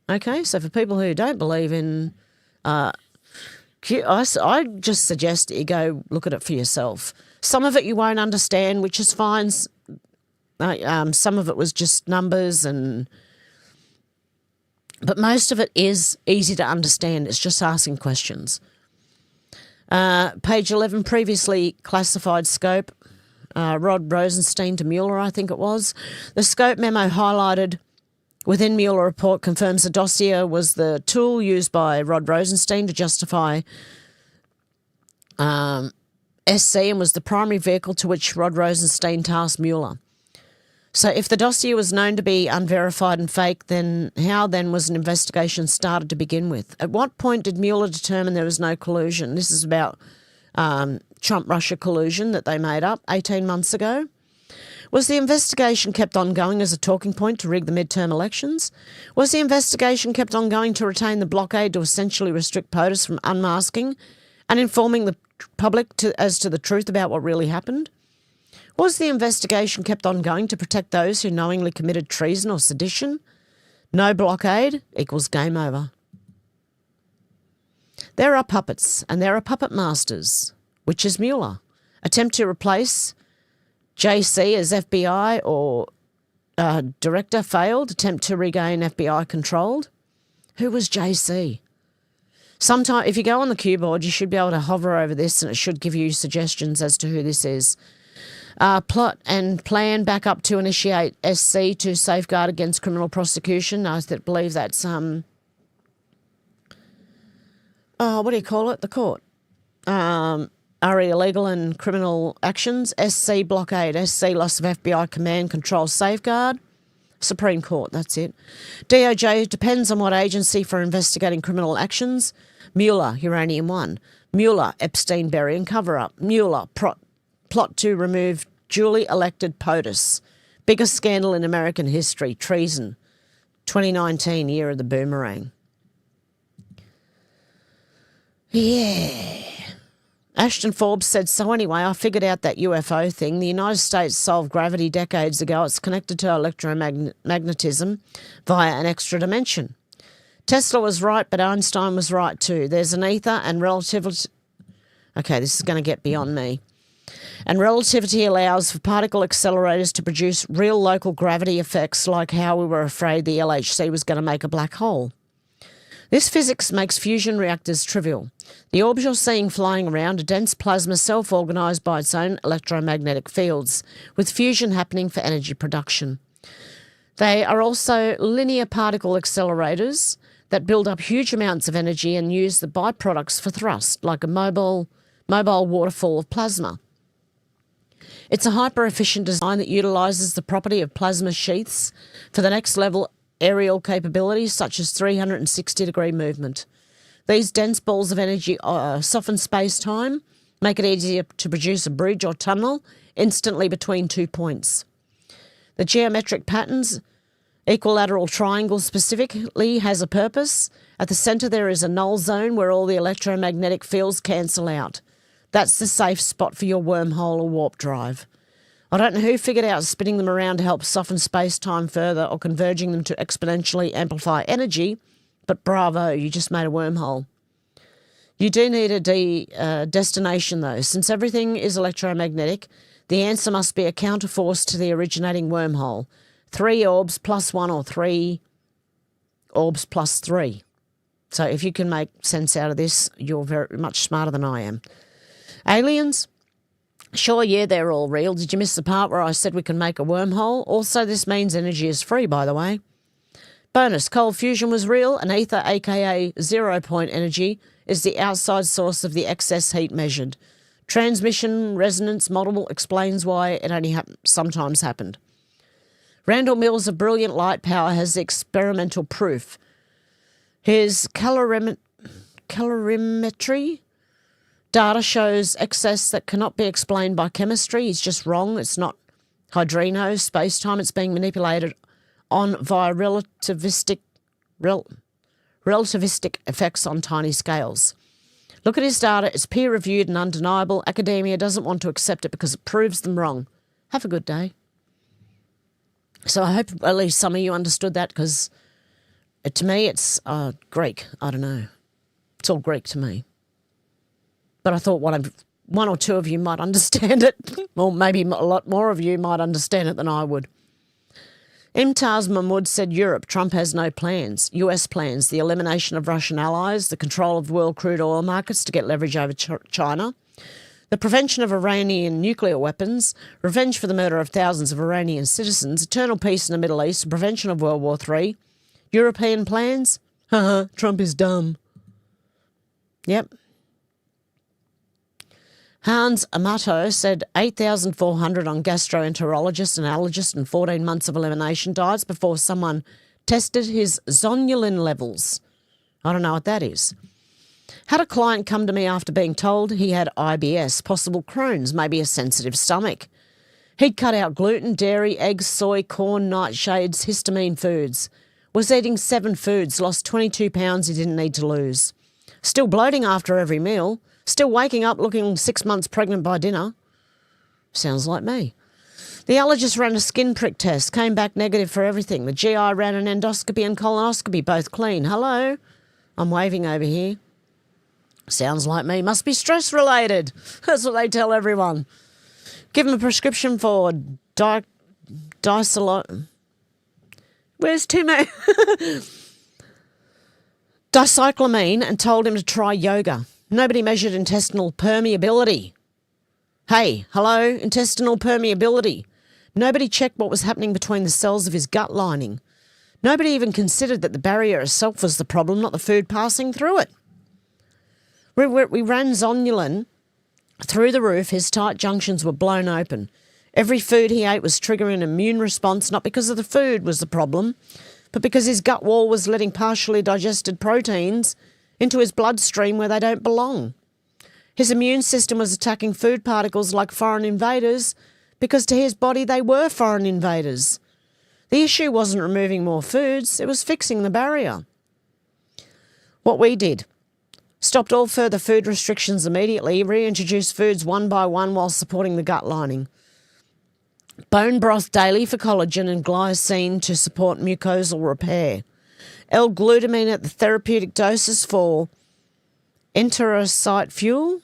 Okay, so for people who don't believe in I just suggest that you go look at it for yourself. Some of it you won't understand, which is fine. Some of it was just numbers, but most of it is easy to understand. It's just asking questions. Page 11, previously classified scope. Rod Rosenstein to Mueller, I think it was. The scope memo highlighted within Mueller report confirms the dossier was the tool used by Rod Rosenstein to justify SC and was the primary vehicle to which Rod Rosenstein tasked Mueller. So if the dossier was known to be unverified and fake, then how then was an investigation started to begin with? At what point did Mueller determine there was no collusion? This is about Trump-Russia collusion that they made up 18 months ago. Was the investigation kept ongoing as a talking point to rig the midterm elections? Was the investigation kept ongoing to retain the blockade to essentially restrict POTUS from unmasking and informing the public as to the truth about what really happened? Was the investigation kept ongoing to protect those who knowingly committed treason or sedition? No blockade equals game over. There are puppets and there are puppet masters, which is Mueller. Attempt to replace JC as FBI or director failed. Attempt to regain FBI controlled. Who was JC? Sometime, if you go on the keyboard, you should be able to hover over this and it should give you suggestions as to who this is. Plot and plan back up to initiate SC to safeguard against criminal prosecution. I believe that's, what do you call it? The court. RE illegal and criminal actions. SC blockade. SC loss of FBI command control safeguard. Supreme Court, that's it. DOJ depends on what agency for investigating criminal actions. Mueller, Uranium One. Mueller, Epstein, Berry and cover-up. Mueller, plot to remove duly elected POTUS. Biggest scandal in American history, treason. 2019, year of the boomerang. Yeah. Ashton Forbes said, so anyway, I figured out that UFO thing. The United States solved gravity decades ago. It's connected to electromagnetism via an extra dimension. Tesla was right, but Einstein was right too. There's an ether and relativity. Okay, this is going to get beyond me. And relativity allows for particle accelerators to produce real local gravity effects like how we were afraid the LHC was going to make a black hole. This physics makes fusion reactors trivial. The orbs you're seeing flying around are dense plasma self-organised by its own electromagnetic fields, with fusion happening for energy production. They are also linear particle accelerators that build up huge amounts of energy and use the byproducts for thrust, like a mobile waterfall of plasma. It's a hyper-efficient design that utilises the property of plasma sheaths for the next level aerial capabilities such as 360-degree movement. These dense balls of energy soften space-time, make it easier to produce a bridge or tunnel instantly between 2 points. The geometric patterns, equilateral triangle specifically, has a purpose. At the centre there is a null zone where all the electromagnetic fields cancel out. That's the safe spot for your wormhole or warp drive. I don't know who figured out spinning them around to help soften space-time further or converging them to exponentially amplify energy, but bravo, you just made a wormhole. You do need a destination, though. Since everything is electromagnetic, the answer must be a counterforce to the originating wormhole. 3 orbs plus 1 or 3 orbs plus 3. So if you can make sense out of this, you're very much smarter than I am. Aliens? Sure, yeah, they're all real. Did you miss the part where I said we can make a wormhole? Also, this means energy is free, by the way. Bonus, cold fusion was real, and ether, aka 0-point energy, is the outside source of the excess heat measured. Transmission resonance model explains why it only sometimes happened. Randall Mills of brilliant light power has the experimental proof. His calorimetry data shows excess that cannot be explained by chemistry. He's just wrong. It's not hydrino, space-time. It's being manipulated on via relativistic effects on tiny scales. Look at his data. It's peer-reviewed and undeniable. Academia doesn't want to accept it because it proves them wrong. Have a good day. So I hope at least some of you understood that, because to me it's Greek. I don't know. It's all Greek to me. But I thought one or two of you might understand it, or maybe a lot more of you might understand it than I would. Imtaz Mahmoud said Europe, Trump has no plans. US plans, the elimination of Russian allies, the control of world crude oil markets to get leverage over China, the prevention of Iranian nuclear weapons, revenge for the murder of thousands of Iranian citizens, eternal peace in the Middle East, prevention of World War III, European plans? Trump is dumb. Yep. Hans Amato said 8,400 on gastroenterologist and allergist and 14 months of elimination diets before someone tested his zonulin levels. I don't know what that is. Had a client come to me after being told he had IBS, possible Crohn's, maybe a sensitive stomach. He'd cut out gluten, dairy, eggs, soy, corn, nightshades, histamine foods. Was eating 7 foods, lost 22 pounds he didn't need to lose. Still bloating after every meal. Still waking up looking 6 months pregnant by dinner. Sounds like me. The allergist ran a skin prick test, came back negative for everything. The GI ran an endoscopy and colonoscopy, both clean. Hello? I'm waving over here. Sounds like me. Must be stress related. That's what they tell everyone. Give him a prescription for dicyclomine. Where's Timmy? Dicyclomine, and told him to try yoga. Nobody measured intestinal permeability. Hey, hello, intestinal permeability. Nobody checked what was happening between the cells of his gut lining. Nobody even considered that the barrier itself was the problem, not the food passing through it. We ran zonulin through the roof. His tight junctions were blown open. Every food he ate was triggering an immune response, not because of the food was the problem, but because his gut wall was letting partially digested proteins into his bloodstream where they don't belong. His immune system was attacking food particles like foreign invaders because to his body they were foreign invaders. The issue wasn't removing more foods, it was fixing the barrier. What we did, stopped all further food restrictions immediately, reintroduced foods one by one while supporting the gut lining. Bone broth daily for collagen and glycine to support mucosal repair. L-glutamine at the therapeutic doses for enterocyte fuel.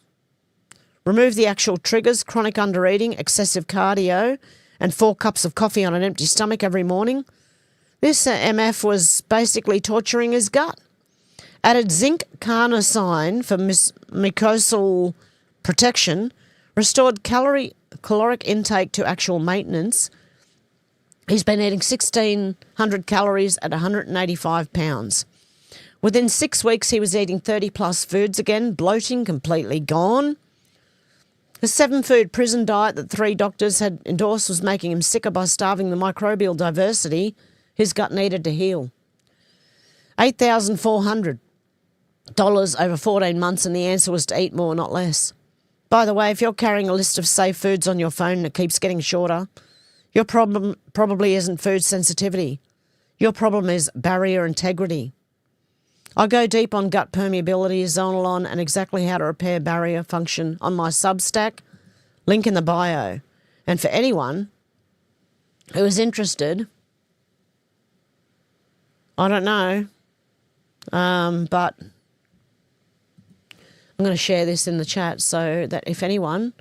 Remove the actual triggers, chronic undereating, excessive cardio, and 4 cups of coffee on an empty stomach every morning. This MF was basically torturing his gut. Added zinc carnosine for mucosal protection. Restored caloric intake to actual maintenance. He's been eating 1,600 calories at 185 pounds. Within 6 weeks, he was eating 30-plus foods again, bloating completely gone. The 7-food prison diet that 3 doctors had endorsed was making him sicker by starving the microbial diversity his gut needed to heal. $8,400 over 14 months, and the answer was to eat more, not less. By the way, if you're carrying a list of safe foods on your phone and it keeps getting shorter, your problem probably isn't food sensitivity. Your problem is barrier integrity. I go deep on gut permeability, zonulin, and exactly how to repair barrier function on my Substack. Link in the bio. And for anyone who is interested, I don't know, but I'm going to share this in the chat so that if anyone,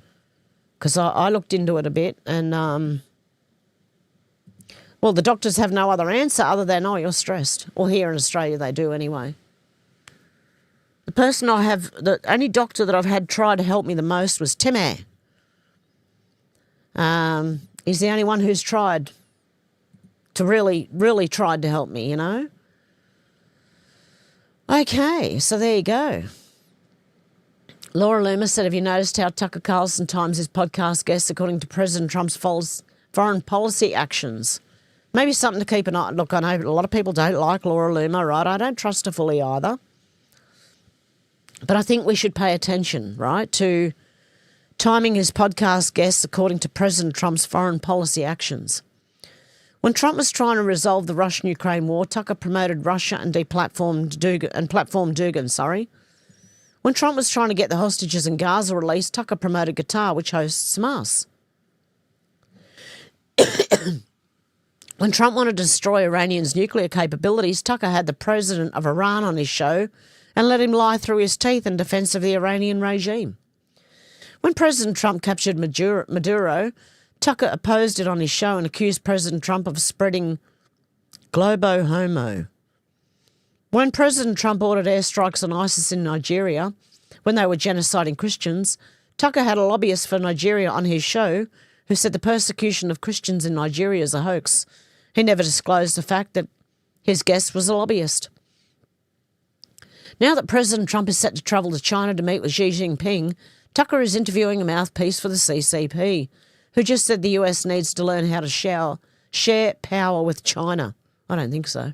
because I looked into it a bit and, well, the doctors have no other answer other than, oh, you're stressed. Well, here in Australia they do anyway. The only doctor that I've had try to help me the most was Timmy. He's the only one who's tried to really tried to help me, you know. Okay, so there you go. Laura Loomis said, have you noticed how Tucker Carlson times his podcast guests according to President Trump's foreign policy actions? Maybe something to keep an eye. Look, I know a lot of people don't like Laura Loomer, right? I don't trust her fully either. But I think we should pay attention, right, to timing his podcast guests according to President Trump's foreign policy actions. When Trump was trying to resolve the Russian-Ukraine war, Tucker promoted Russia and platformed Dugan. When Trump was trying to get the hostages in Gaza released, Tucker promoted Qatar, which hosts Hamas. When Trump wanted to destroy Iranians' nuclear capabilities, Tucker had the president of Iran on his show and let him lie through his teeth in defence of the Iranian regime. When President Trump captured Maduro, Tucker opposed it on his show and accused President Trump of spreading globo homo. When President Trump ordered airstrikes on ISIS in Nigeria, when they were genociding Christians, Tucker had a lobbyist for Nigeria on his show who said the persecution of Christians in Nigeria is a hoax. He never disclosed the fact that his guest was a lobbyist. Now that President Trump is set to travel to China to meet with Xi Jinping, Tucker is interviewing a mouthpiece for the CCP, who just said the US needs to learn how to share power with China. I don't think so.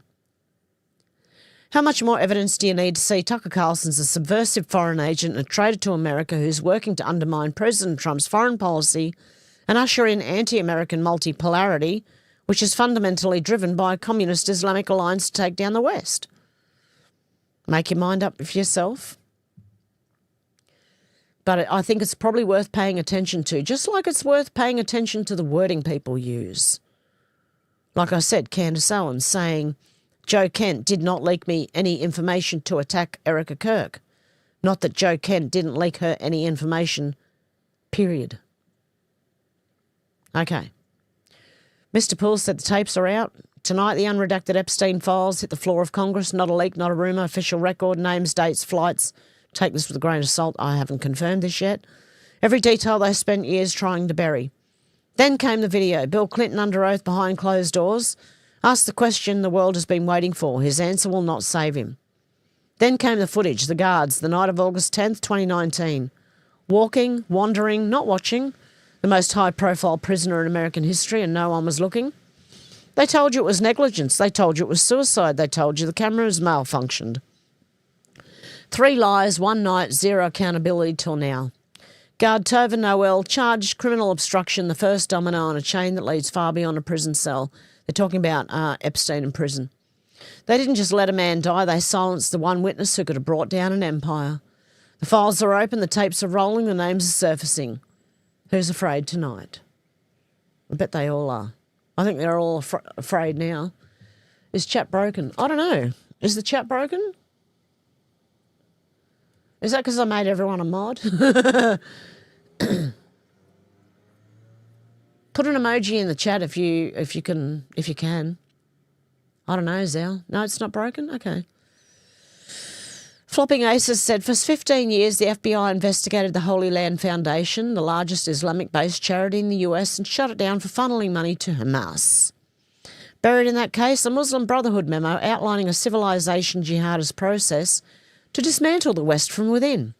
How much more evidence do you need to see Tucker Carlson's a subversive foreign agent and a traitor to America who's working to undermine President Trump's foreign policy and usher in anti-American multipolarity, which is fundamentally driven by a communist Islamic alliance to take down the West? Make your mind up for yourself. But I think it's probably worth paying attention to, just like it's worth paying attention to the wording people use. Like I said, Candace Owens saying, Joe Kent did not leak me any information to attack Erica Kirk. Not that Joe Kent didn't leak her any information, period. Okay. Mr. Poole said the tapes are out. Tonight, the unredacted Epstein files hit the floor of Congress. Not a leak, not a rumour, official record, names, dates, flights. Take this with a grain of salt. I haven't confirmed this yet. Every detail they spent years trying to bury. Then came the video. Bill Clinton under oath behind closed doors. Asked the question the world has been waiting for. His answer will not save him. Then came the footage, the guards, the night of August 10th, 2019. Walking, wandering, not watching. The most high-profile prisoner in American history, and no one was looking. They told you it was negligence. They told you it was suicide. They told you the cameras malfunctioned. 3 lies, 1 night, 0 accountability till now. Guard Tova Noel charged criminal obstruction, the first domino on a chain that leads far beyond a prison cell. They're talking about Epstein in prison. They didn't just let a man die, they silenced the one witness who could have brought down an empire. The files are open, the tapes are rolling, the names are surfacing. Who's afraid tonight? I bet they all are. I think they're all afraid now. Is chat broken? I don't know. Is the chat broken? Is that because I made everyone a mod? Put an emoji in the chat if you can. I don't know, Zal. No, it's not broken? Okay. Flopping Aces said, for 15 years, the FBI investigated the Holy Land Foundation, the largest Islamic-based charity in the US, and shut it down for funneling money to Hamas. Buried in that case, a Muslim Brotherhood memo outlining a civilization jihadist process to dismantle the West from within.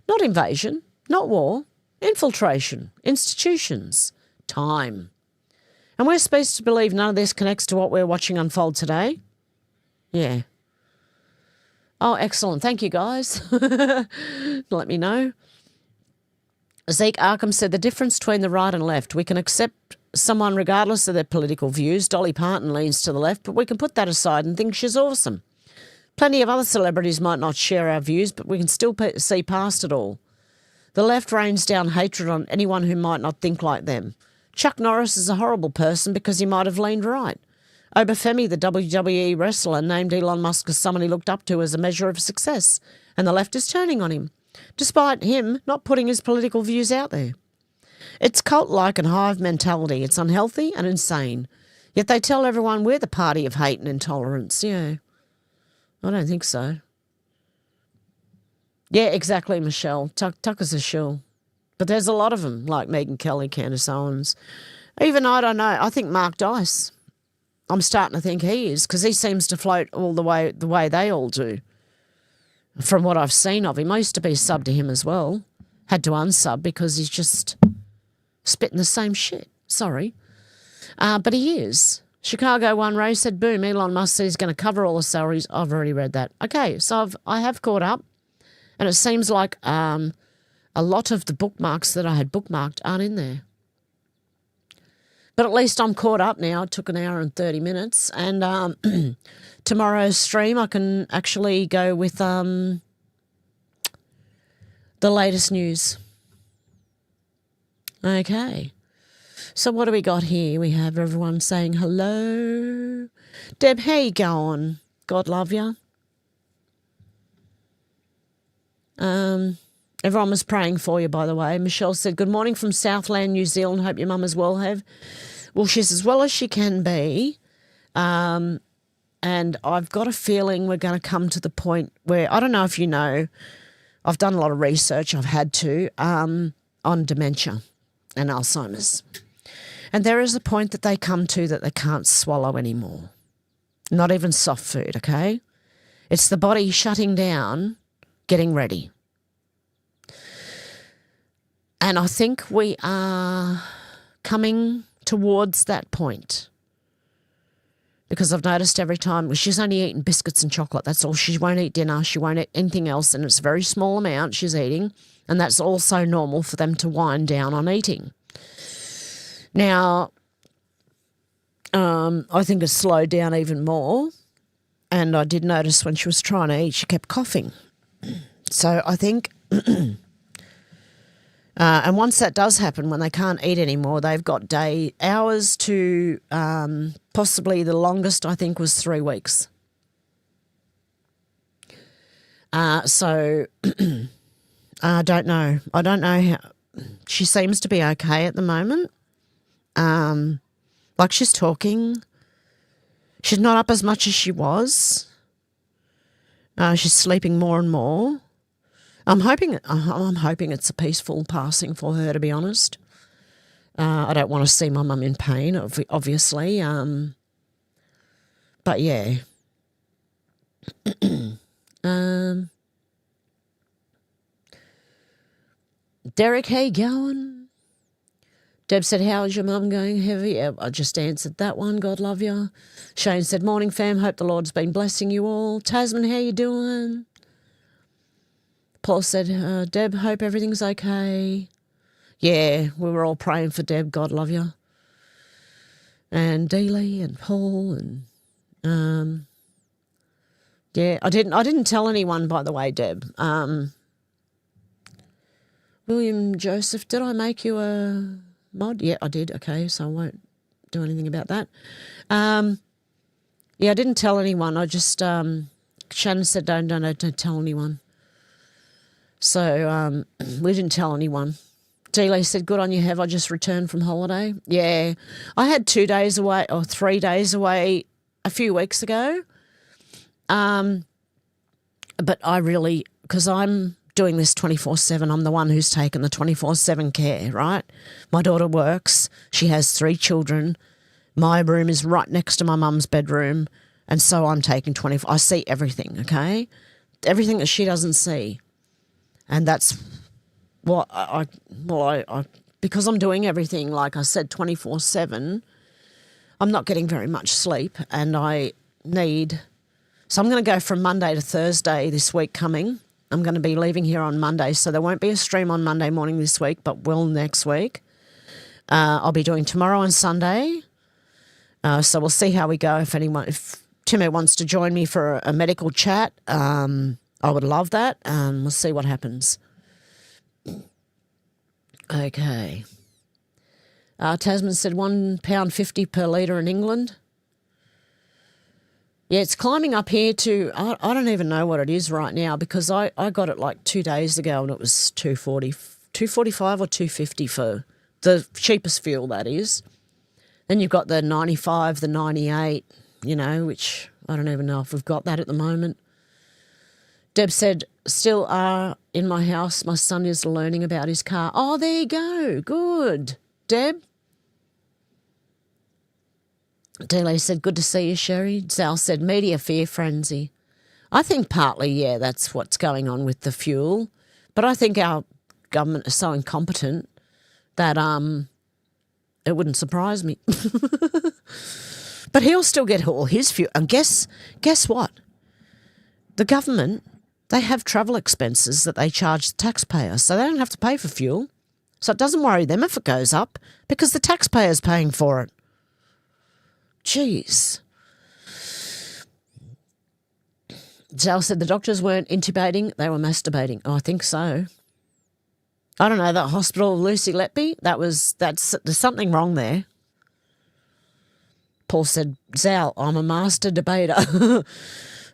Not invasion, not war, infiltration, institutions, time. And we're supposed to believe none of this connects to what we're watching unfold today? Yeah. Oh, excellent. Thank you, guys. Let me know. Zeke Arkham said the difference between the right and left. We can accept someone regardless of their political views. Dolly Parton leans to the left, but we can put that aside and think she's awesome. Plenty of other celebrities might not share our views, but we can still see past it all. The left rains down hatred on anyone who might not think like them. Chuck Norris is a horrible person because he might have leaned right. Obafemi, the WWE wrestler, named Elon Musk as someone he looked up to as a measure of success, and the left is turning on him, despite him not putting his political views out there. It's cult-like and hive mentality. It's unhealthy and insane. Yet they tell everyone we're the party of hate and intolerance. Yeah, I don't think so. Yeah, exactly, Michelle. Tucker's a shill. But there's a lot of them, like Megyn Kelly, Candace Owens. Even, I don't know, I think Mark Dice. I'm starting to think he is, because he seems to float all the way they all do. From what I've seen of him, I used to be a sub to him as well. Had to unsub because he's just spitting the same shit. Sorry. But he is. Chicago One Ray said, boom, Elon Musk said he's going to cover all the salaries. I've already read that. Okay, so I have caught up, and it seems like a lot of the bookmarks that I had bookmarked aren't in there. But at least I'm caught up now. It took an hour and 30 minutes. And tomorrow's stream I can actually go with the latest news. Okay. So what do we got here? We have everyone saying hello. Deb, how you going? God love you. Everyone was praying for you, by the way. Michelle said, good morning from Southland, New Zealand. Hope your mum as well have. Well, she's as well as she can be. And I've got a feeling we're going to come to the point where, I don't know if you know, I've done a lot of research, I've had to, on dementia and Alzheimer's. And there is a point that they come to that they can't swallow anymore. Not even soft food, okay? It's the body shutting down, getting ready. And I think we are coming towards that point. Because I've noticed every time, she's only eating biscuits and chocolate, that's all. She won't eat dinner, she won't eat anything else, and it's a very small amount she's eating, and that's also normal for them to wind down on eating. Now, I think it's slowed down even more, and I did notice when she was trying to eat, she kept coughing. So I think, and once that does happen, when they can't eat anymore, they've got hours to possibly the longest, I think, was 3 weeks. So I don't know. I don't know how. She seems to be okay at the moment. Like she's talking. She's not up as much as she was. She's sleeping more and more. I'm hoping it's a peaceful passing for her, to be honest. I don't want to see my mum in pain, obviously. But yeah. Derek, how you going? Deb said, how's your mum going? Heavy? Yeah, I just answered that one. God love you. Shane said, morning, fam. Hope the Lord's been blessing you all. Tasman, how you doing? Paul said, Deb, hope everything's okay. Yeah, we were all praying for Deb. God love you. And Dealey and Paul and yeah, I didn't tell anyone, by the way, Deb. William Joseph, did I make you a mod? Yeah, I did. Okay, so I won't do anything about that. Yeah, I didn't tell anyone. I just Shannon said don't tell anyone. So we didn't tell anyone. Dealey said, good on you, Have. I just returned from holiday. Yeah, I had 2 days away or 3 days away a few weeks ago. But I really, because I'm doing this 24/7, I'm the one who's taken the 24/7 care, right? My daughter works. She has 3 children. My room is right next to my mum's bedroom, and so I'm taking 24. I see everything, okay? Everything that she doesn't see. And that's what I because I'm doing everything, like I said, 24/7, I'm not getting very much sleep, and I need, so I'm going to go from Monday to Thursday this week coming. I'm going to be leaving here on Monday, so there won't be a stream on Monday morning this week, but will next week. I'll be doing tomorrow and Sunday, so we'll see how we go. If Timmy wants to join me for a medical chat, I would love that. We'll see what happens. Okay. Tasman said £1.50 per litre in England. Yeah, it's climbing up here to, I don't even know what it is right now, because I got it like 2 days ago and it was $2.45 or $2.50 for the cheapest fuel, that is. Then you've got the 95, the 98, which I don't even know if we've got that at the moment. Deb said, still are in my house. My son is learning about his car. Oh, there you go. Good. Deb? Delay said, good to see you, Sherry. Zal said, media fear frenzy. I think partly, yeah, that's what's going on with the fuel. But I think our government is so incompetent that it wouldn't surprise me. But he'll still get all his fuel. And guess what? The government, they have travel expenses that they charge the taxpayer, so they don't have to pay for fuel. So it doesn't worry them if it goes up because the taxpayer's paying for it. Jeez. Zal said the doctors weren't intubating, they were masturbating. Oh, I think so. I don't know, that hospital, Lucy Letby, there's something wrong there. Paul said, Zal, I'm a master debater.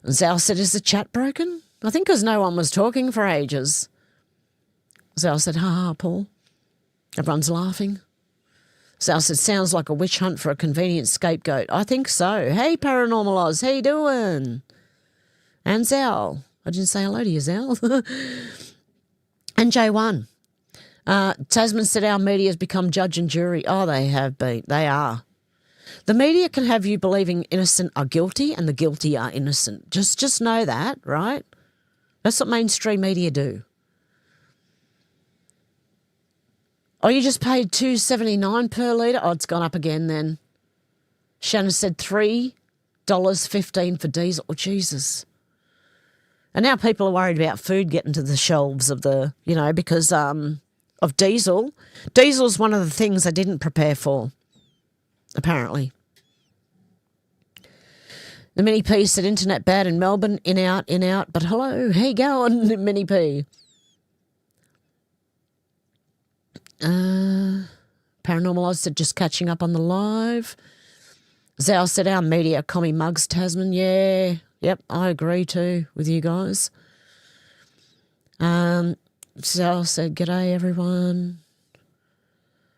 Zal said, is the chat broken? I think because no one was talking for ages. Zal said, ha ha, Paul. Everyone's laughing. Zal said, sounds like a witch hunt for a convenient scapegoat. I think so. Hey, Paranormal Oz, how you doing? And Zal. I didn't say hello to you, Zal. And J1. Tasman said our media has become judge and jury. Oh, they have been. They are. The media can have you believing innocent are guilty and the guilty are innocent. Just know that, right? That's what mainstream media do. Oh, you just paid $2.79 per litre? Oh, it's gone up again then. Shannon said $3.15 for diesel. Oh, Jesus. And now people are worried about food getting to the shelves of the, because of diesel. Diesel's one of the things they didn't prepare for, apparently. The Mini P said internet bad in Melbourne, in out, but hello, how you going, Mini P? Paranormal Oz said just catching up on the live. Zal said our media commie mugs, Tasman. Yeah, yep, I agree too with you guys. Zal said g'day everyone.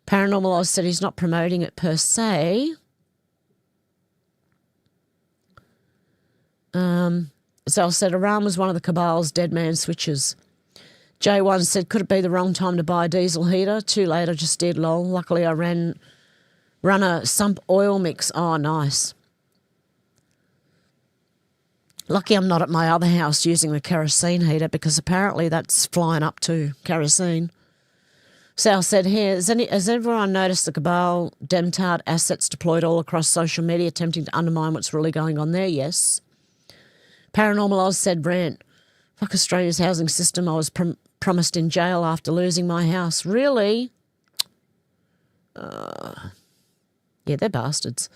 Paranormal Oz said he's not promoting it per se. Zal said Iran was one of the cabal's dead man switches. J1 said, could it be the wrong time to buy a diesel heater? Too late, I just did, lol. Luckily, I run a sump oil mix. Oh, nice. Lucky I'm not at my other house using the kerosene heater because apparently that's flying up too, kerosene. Sal said here, has everyone noticed the cabal Demtard assets deployed all across social media attempting to undermine what's really going on there? Yes. Paranormal Oz said, rant. Fuck Australia's housing system. I was promised in jail after losing my house. Really? Yeah, they're bastards.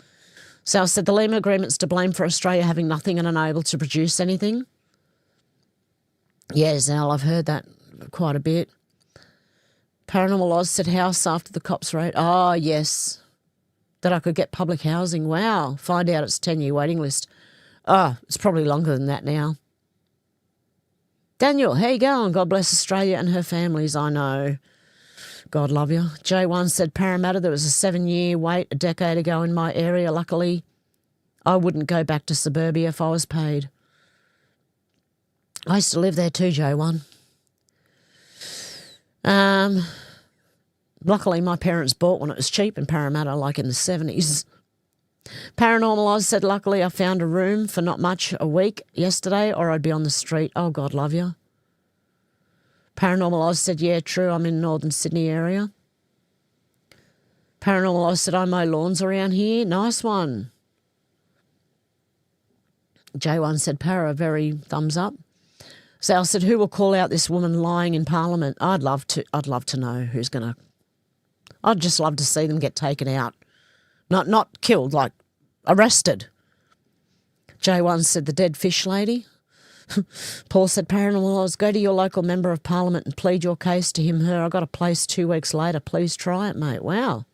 Sal said the Lima Agreement's to blame for Australia having nothing and unable to produce anything. Yeah, Zal, I've heard that quite a bit. Paranormal Oz said house after the cops raid. Oh, yes. That I could get public housing. Wow. Find out it's 10-year waiting list. Oh, it's probably longer than that now. Daniel, how you going? God bless Australia and her families, I know. God love you. J1 said Parramatta, there was a 7-year wait a decade ago in my area. Luckily, I wouldn't go back to suburbia if I was paid. I used to live there too, J1. Luckily, my parents bought when it was cheap in Parramatta, like in the 70s. Paranormal Oz said, luckily I found a room for not much a week yesterday or I'd be on the street. Oh, God love you. Paranormal Oz said, yeah, true, I'm in Northern Sydney area. Paranormal Oz said, I mow lawns around here. Nice one. J1 said, Para, very thumbs up. Sal said, who will call out this woman lying in Parliament? I'd love to know who's going to. I'd just love to see them get taken out. Not killed, like arrested. J1 said, the dead fish lady. Paul said, Paranormal Oz, go to your local member of Parliament and plead your case to him, her. I got a place 2 weeks later. Please try it, mate. Wow.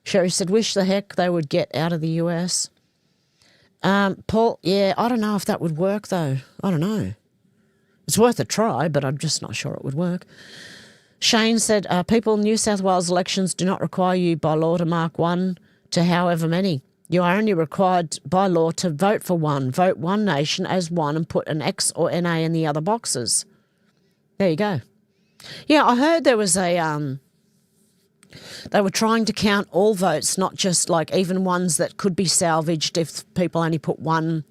Sherry said, wish the heck they would get out of the US. Paul, yeah, I don't know if that would work, though. I don't know. It's worth a try, but I'm just not sure it would work. Shane said, people in New South Wales elections do not require you by law to mark 1 to however many. You are only required by law to vote for one. Vote one nation as one and put an X or NA in the other boxes. There you go. Yeah, I heard there was a... they were trying to count all votes, not just like even ones that could be salvaged if people only put one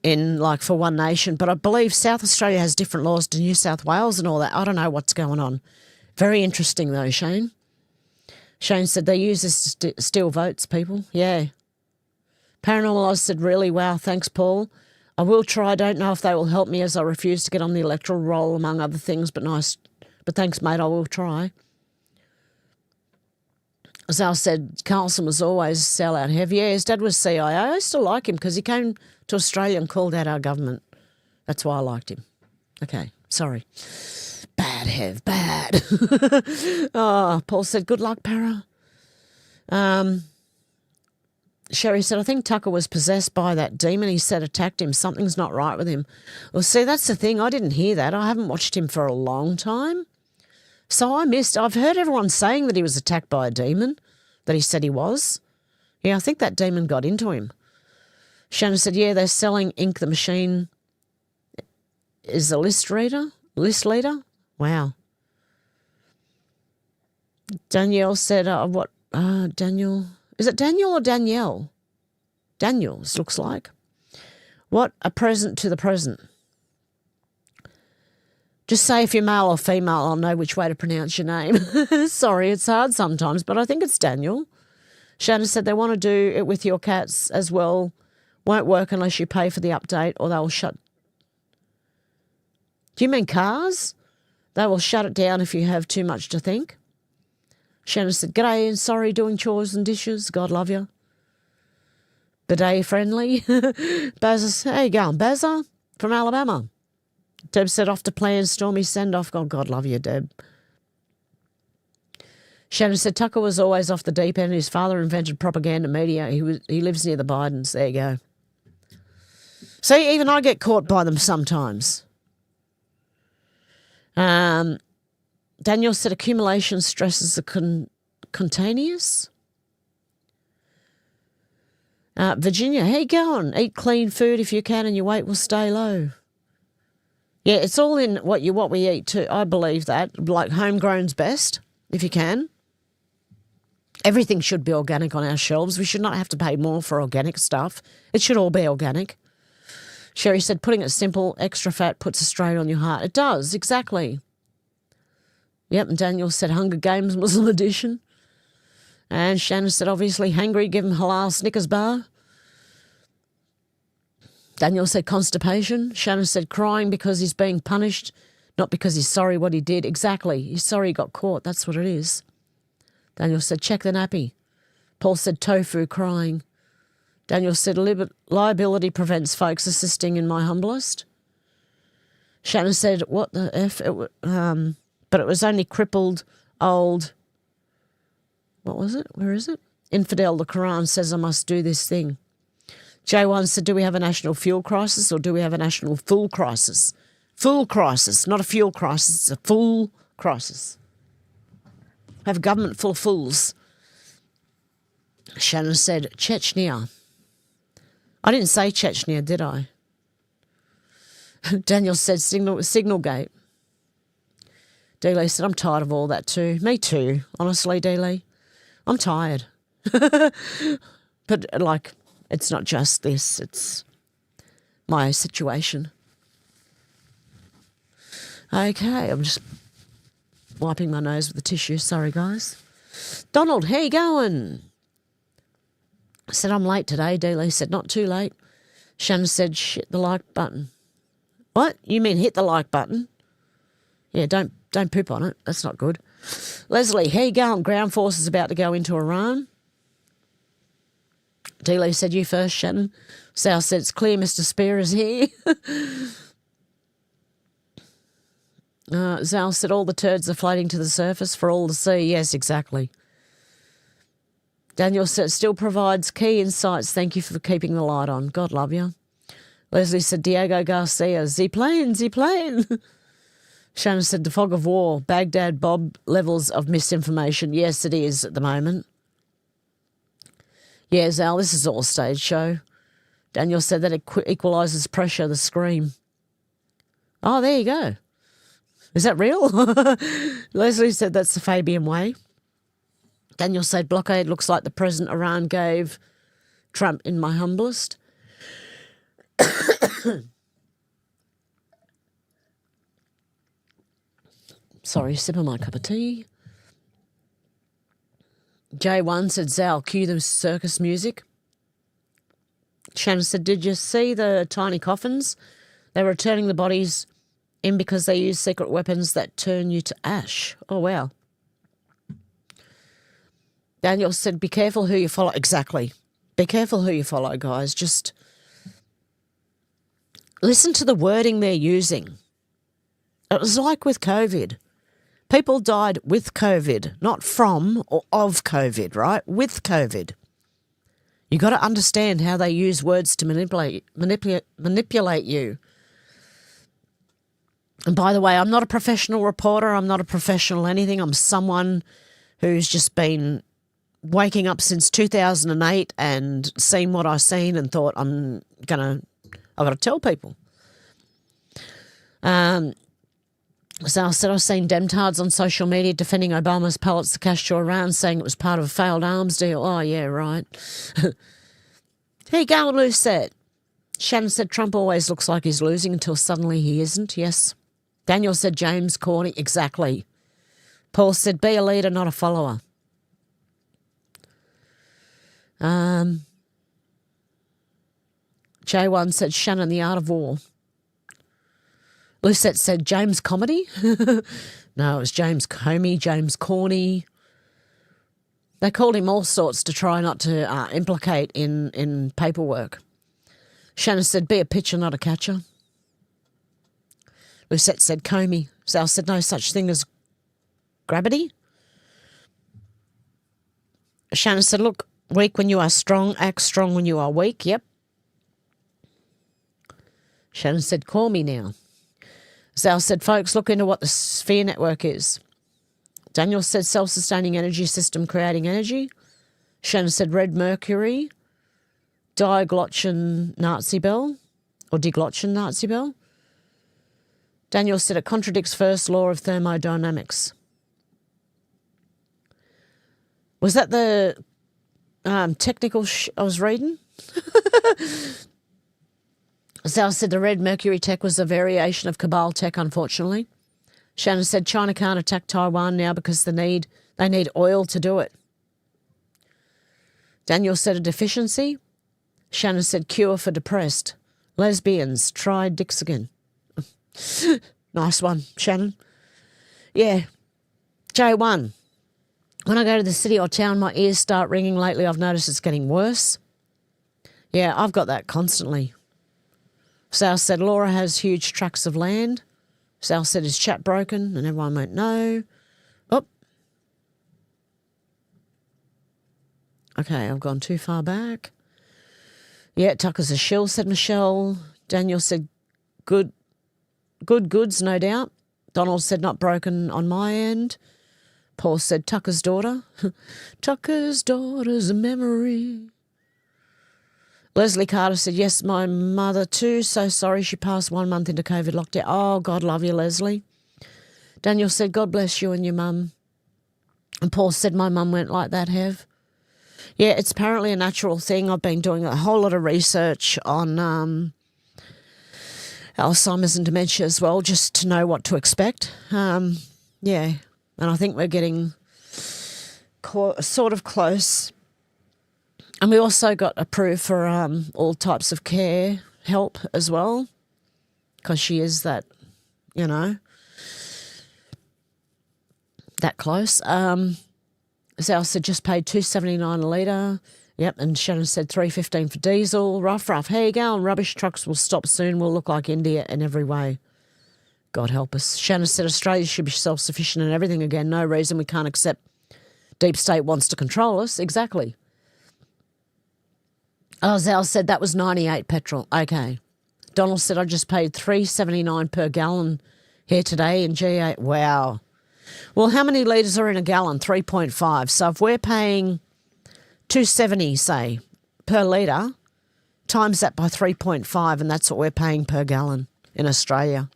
in, like for one nation. But I believe South Australia has different laws to New South Wales and all that. I don't know what's going on. Very interesting though, Shane. Shane said they use this to steal votes, people. Yeah. Paranormal Oz said, really? Wow, thanks, Paul. I will try. I don't know if they will help me as I refuse to get on the electoral roll, among other things, but nice. But thanks, mate, I will try. As Al said, Carlson was always sellout heavy. Yeah, his dad was CIA. I used to like him because he came to Australia and called out our government. That's why I liked him. Okay, sorry. Bad, Hev, bad. Oh, Paul said, good luck, Para. Sherry said, I think Tucker was possessed by that demon. He said attacked him. Something's not right with him. Well, see, that's the thing. I didn't hear that. I haven't watched him for a long time. So I've heard everyone saying that he was attacked by a demon, that he said he was. Yeah, I think that demon got into him. Shannon said, yeah, they're selling Ink the Machine is a list leader. Wow. Danielle said, Daniel, is it Daniel or Danielle? Daniel's looks like. What a present to the present. Just say if you're male or female, I'll know which way to pronounce your name. Sorry, it's hard sometimes, but I think it's Daniel. Shannon said they want to do it with your cats as well. Won't work unless you pay for the update or they'll shut. Do you mean cars? They will shut it down if you have too much to think. Shannon said, g'day and sorry doing chores and dishes. God love you. Bidet friendly. Bazza, how you going, Bazza? From Alabama. Deb said off to plan stormy send-off. Oh, God love you, Deb. Shannon said Tucker was always off the deep end. His father invented propaganda media. He lives near the Bidens. There you go. See, even I get caught by them sometimes. Daniel said accumulation stresses are contagious. Virginia, how you going? Eat clean food if you can and your weight will stay low. Yeah, it's all in what we eat too. I believe that. Like homegrown's best, if you can. Everything should be organic on our shelves. We should not have to pay more for organic stuff. It should all be organic. Sherry said, putting it simple, extra fat puts a strain on your heart. It does, exactly. Yep, and Daniel said Hunger Games Muslim edition. And Shannon said, obviously hungry, give him halal Snickers bar. Daniel said constipation. Shannon said crying because he's being punished, not because he's sorry what he did. Exactly. He's sorry he got caught. That's what it is. Daniel said check the nappy. Paul said tofu crying. Daniel said liability prevents folks assisting in my humblest. Shannon said what the F? But it was only crippled, old, what was it? Where is it? Infidel, the Quran says I must do this thing. J1 said, do we have a national fuel crisis or do we have a national fool crisis? Fool crisis, not a fuel crisis, it's a fool crisis. Have a government full of fools. Shannon said, Chechnya. I didn't say Chechnya, did I? Daniel said signal gate. D-Lee said, I'm tired of all that too. Me too, honestly, D-Lee. I'm tired. But, like, it's not just this. It's my situation. Okay, I'm just wiping my nose with a tissue. Sorry, guys. Donald, how you going? I said, I'm late today. D-Lee said, not too late. Shannon said, shit the like button. What? You mean hit the like button? Yeah, don't poop on it. That's not good. Leslie, how you going? Ground force is about to go into Iran. D-Lee said, you first, Shannon. Sal said, it's clear Mr. Spear is here. Zal said, all the turds are floating to the surface for all to see. Yes, exactly. Daniel said, still provides key insights. Thank you for keeping the light on. God love you. Leslie said, Diego Garcia, Z-plane. Shannon said, the fog of war, Baghdad, Bob, levels of misinformation. Yes, it is at the moment. Yeah, Zal, this is all a stage show. Daniel said that it equalises pressure, the scream. Oh, there you go. Is that real? Leslie said that's the Fabian way. Daniel said blockade looks like the present Iran gave Trump in my humblest. Sorry, sipping my cup of tea. J1 said, Zal, cue the circus music. Shannon said, did you see the tiny coffins? They were returning the bodies in because they use secret weapons that turn you to ash. Oh, wow. Daniel said, be careful who you follow. Exactly. Be careful who you follow, guys. Just listen to the wording they're using. It was like with COVID. People died with COVID, not from or of COVID, right? With COVID. You got to understand how they use words to manipulate you. And by the way, I'm not a professional reporter. I'm not a professional anything. I'm someone who's just been waking up since 2008 and seen what I've seen and thought I've got to tell people. So I said I've seen demtards on social media defending Obama's pallets to cash to Iran, saying it was part of a failed arms deal. Oh, yeah, right. Here you go, Lou said. Shannon said Trump always looks like he's losing until suddenly he isn't. Yes. Daniel said James Corney. Exactly. Paul said be a leader, not a follower. J1 said Shannon, the art of war. Lucette said James Comedy. No, it was James Comey, James Corney. They called him all sorts to try not to implicate in paperwork. Shannon said be a pitcher, not a catcher. Lucette said Comey. Sal said no such thing as gravity. Shannon said, look, weak when you are strong, act strong when you are weak. Yep. Shannon said, call me now. Sal said, folks, look into what the sphere network is. Daniel said, self-sustaining energy system creating energy. Shannon said, red mercury, diglottion Nazi bell, or diglottion Nazi bell. Daniel said, it contradicts first law of thermodynamics. Was that the technical I was reading? Sal said the red mercury tech was a variation of Cabal tech, unfortunately. Shannon said China can't attack Taiwan now because they need oil to do it. Daniel said a deficiency. Shannon said cure for depressed. Lesbians, try dicks again. Nice one, Shannon. Yeah. J1. When I go to the city or town, my ears start ringing lately. I've noticed it's getting worse. Yeah, I've got that constantly. Sal said Laura has huge tracts of land. Sal said his chat broken, and everyone went no. Oh. Okay, I've gone too far back. Yeah, Tucker's a shill, said Michelle. Daniel said goods, no doubt. Donald said not broken on my end. Paul said Tucker's daughter. Tucker's daughter's a memory. Leslie Carter said, yes, my mother too. So sorry she passed 1 month into COVID lockdown. Oh, God love you, Leslie. Daniel said, God bless you and your mum. And Paul said, my mum went like that, Hev. Yeah, it's apparently a natural thing. I've been doing a whole lot of research on Alzheimer's and dementia as well, just to know what to expect. Yeah, and I think we're getting sort of close. And we also got approved for all types of care help as well, because she is that, that close. Sal said just paid $2.79 a litre. Yep, and Shannon said $3.15 for diesel. Rough. How you going? Rubbish trucks will stop soon. We'll look like India in every way. God help us. Shannon said Australia should be self-sufficient in everything again. No reason we can't accept deep state wants to control us. Exactly. Oh, Zal said that was 98 petrol. Okay. Donald said I just paid $3.79 per gallon here today in G8. Wow. Well, how many litres are in a gallon? 3.5. So if we're paying 270, say, per litre, times that by 3.5, and that's what we're paying per gallon in Australia.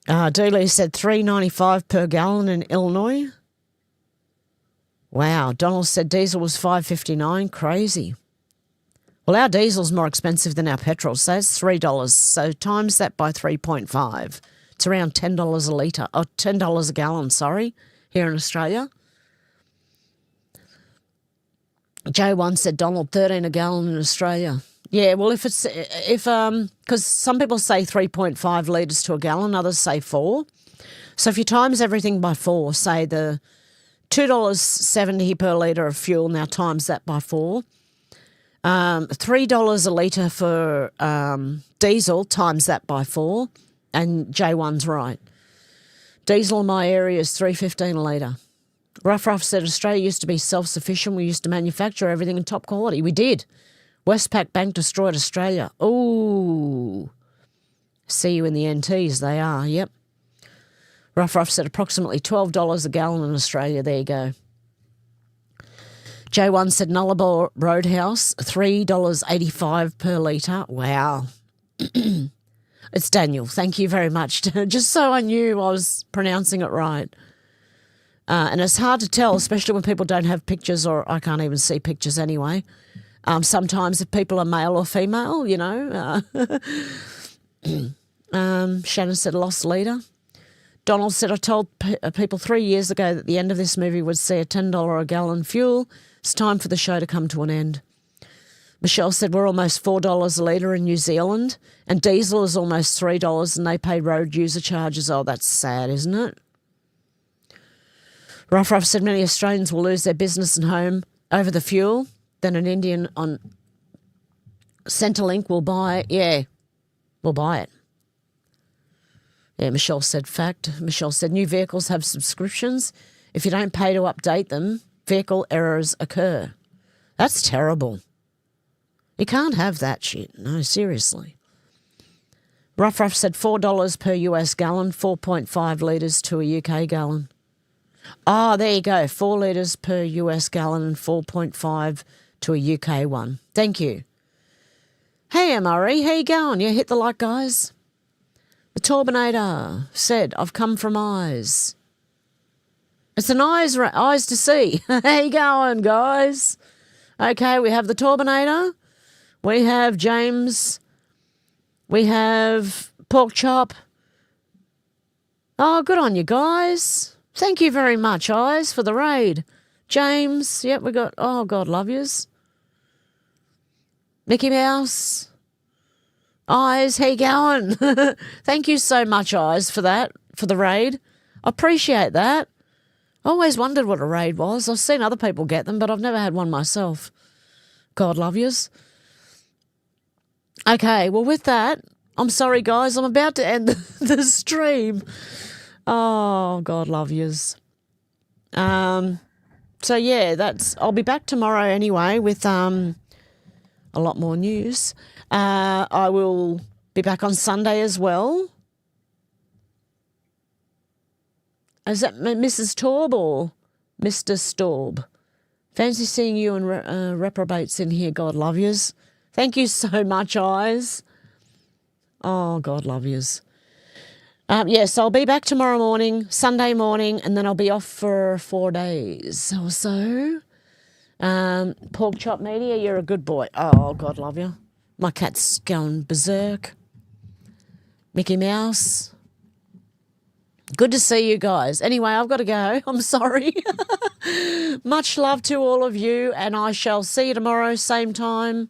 Dooley said $3.95 per gallon in Illinois. Wow. Donald said diesel was $5.59. Crazy. Well, our diesel's more expensive than our petrol, so it's $3. So times that by 3.5. It's around $10 a litre, or $10 a gallon, sorry, here in Australia. J1 said, Donald, 13 a gallon in Australia. Yeah, well, because some people say 3.5 litres to a gallon, others say 4. So if you times everything by 4, say the $2.70 per litre of fuel, now times that by 4. $3 a litre for diesel, times that by 4, and J1's right. Diesel in my area is $3.15 a litre. Ruff said Australia used to be self-sufficient. We used to manufacture everything in top quality. We did. Westpac Bank destroyed Australia. Ooh. See you in the NTs, they are, yep. Ruff said approximately $12 a gallon in Australia. There you go. J1 said Nullarbor Roadhouse, $3.85 per litre. Wow. It's Daniel. Thank you very much. Just so I knew I was pronouncing it right. And it's hard to tell, especially when people don't have pictures, or I can't even see pictures anyway. Sometimes if people are male or female, you know. Shannon said lost leader. Donald said, I told people 3 years ago that the end of this movie would see a $10 a gallon fuel. It's time for the show to come to an end. Michelle said we're almost $4 a litre in New Zealand, and diesel is almost $3, and they pay road user charges. Oh, that's sad, isn't it? Ruff said many Australians will lose their business and home over the fuel. Then an Indian on Centrelink will buy it. Yeah, we'll buy it. Yeah, Michelle said fact. Michelle said new vehicles have subscriptions. If you don't pay to update them, vehicle errors occur. That's terrible. You can't have that shit. No, seriously. Ruff said $4 per US gallon, 4.5 litres to a UK gallon. Oh, there you go. 4 litres per US gallon and 4.5 to a UK one. Thank you. Hey, MRE, how you going? Yeah, hit the like, guys. The Turbinator said, I've come from eyes. It's an eyes to see. How you going, guys? Okay, we have the Turbinator. We have James. We have Pork Chop. Oh, good on you, guys. Thank you very much, Eyes, for the raid. James, yep, we got, oh, God love yous. Mickey Mouse. Eyes, how you going? Thank you so much, Eyes, for that, for the raid. I appreciate that. I always wondered what a raid was. I've seen other people get them, but I've never had one myself. God love yous. Okay, well, with that, I'm sorry, guys. I'm about to end the stream. Oh, God love yous. So, yeah, I'll be back tomorrow anyway with a lot more news. I will be back on Sunday as well. Is that Mrs. Torb or Mr. Storb? Fancy seeing you and reprobates in here. God love yous. Thank you so much, Eyes. Oh, God love yous. Yes, I'll be back tomorrow morning, Sunday morning, and then I'll be off for 4 days or so. Pork Chop Media, you're a good boy. Oh, God love you. My cat's going berserk. Mickey Mouse. Good to see you guys. Anyway, I've got to go. I'm sorry. Much love to all of you, and I shall see you tomorrow, same time.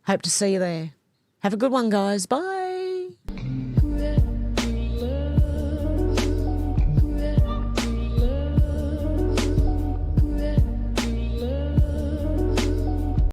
Hope to see you there. Have a good one, guys. Bye.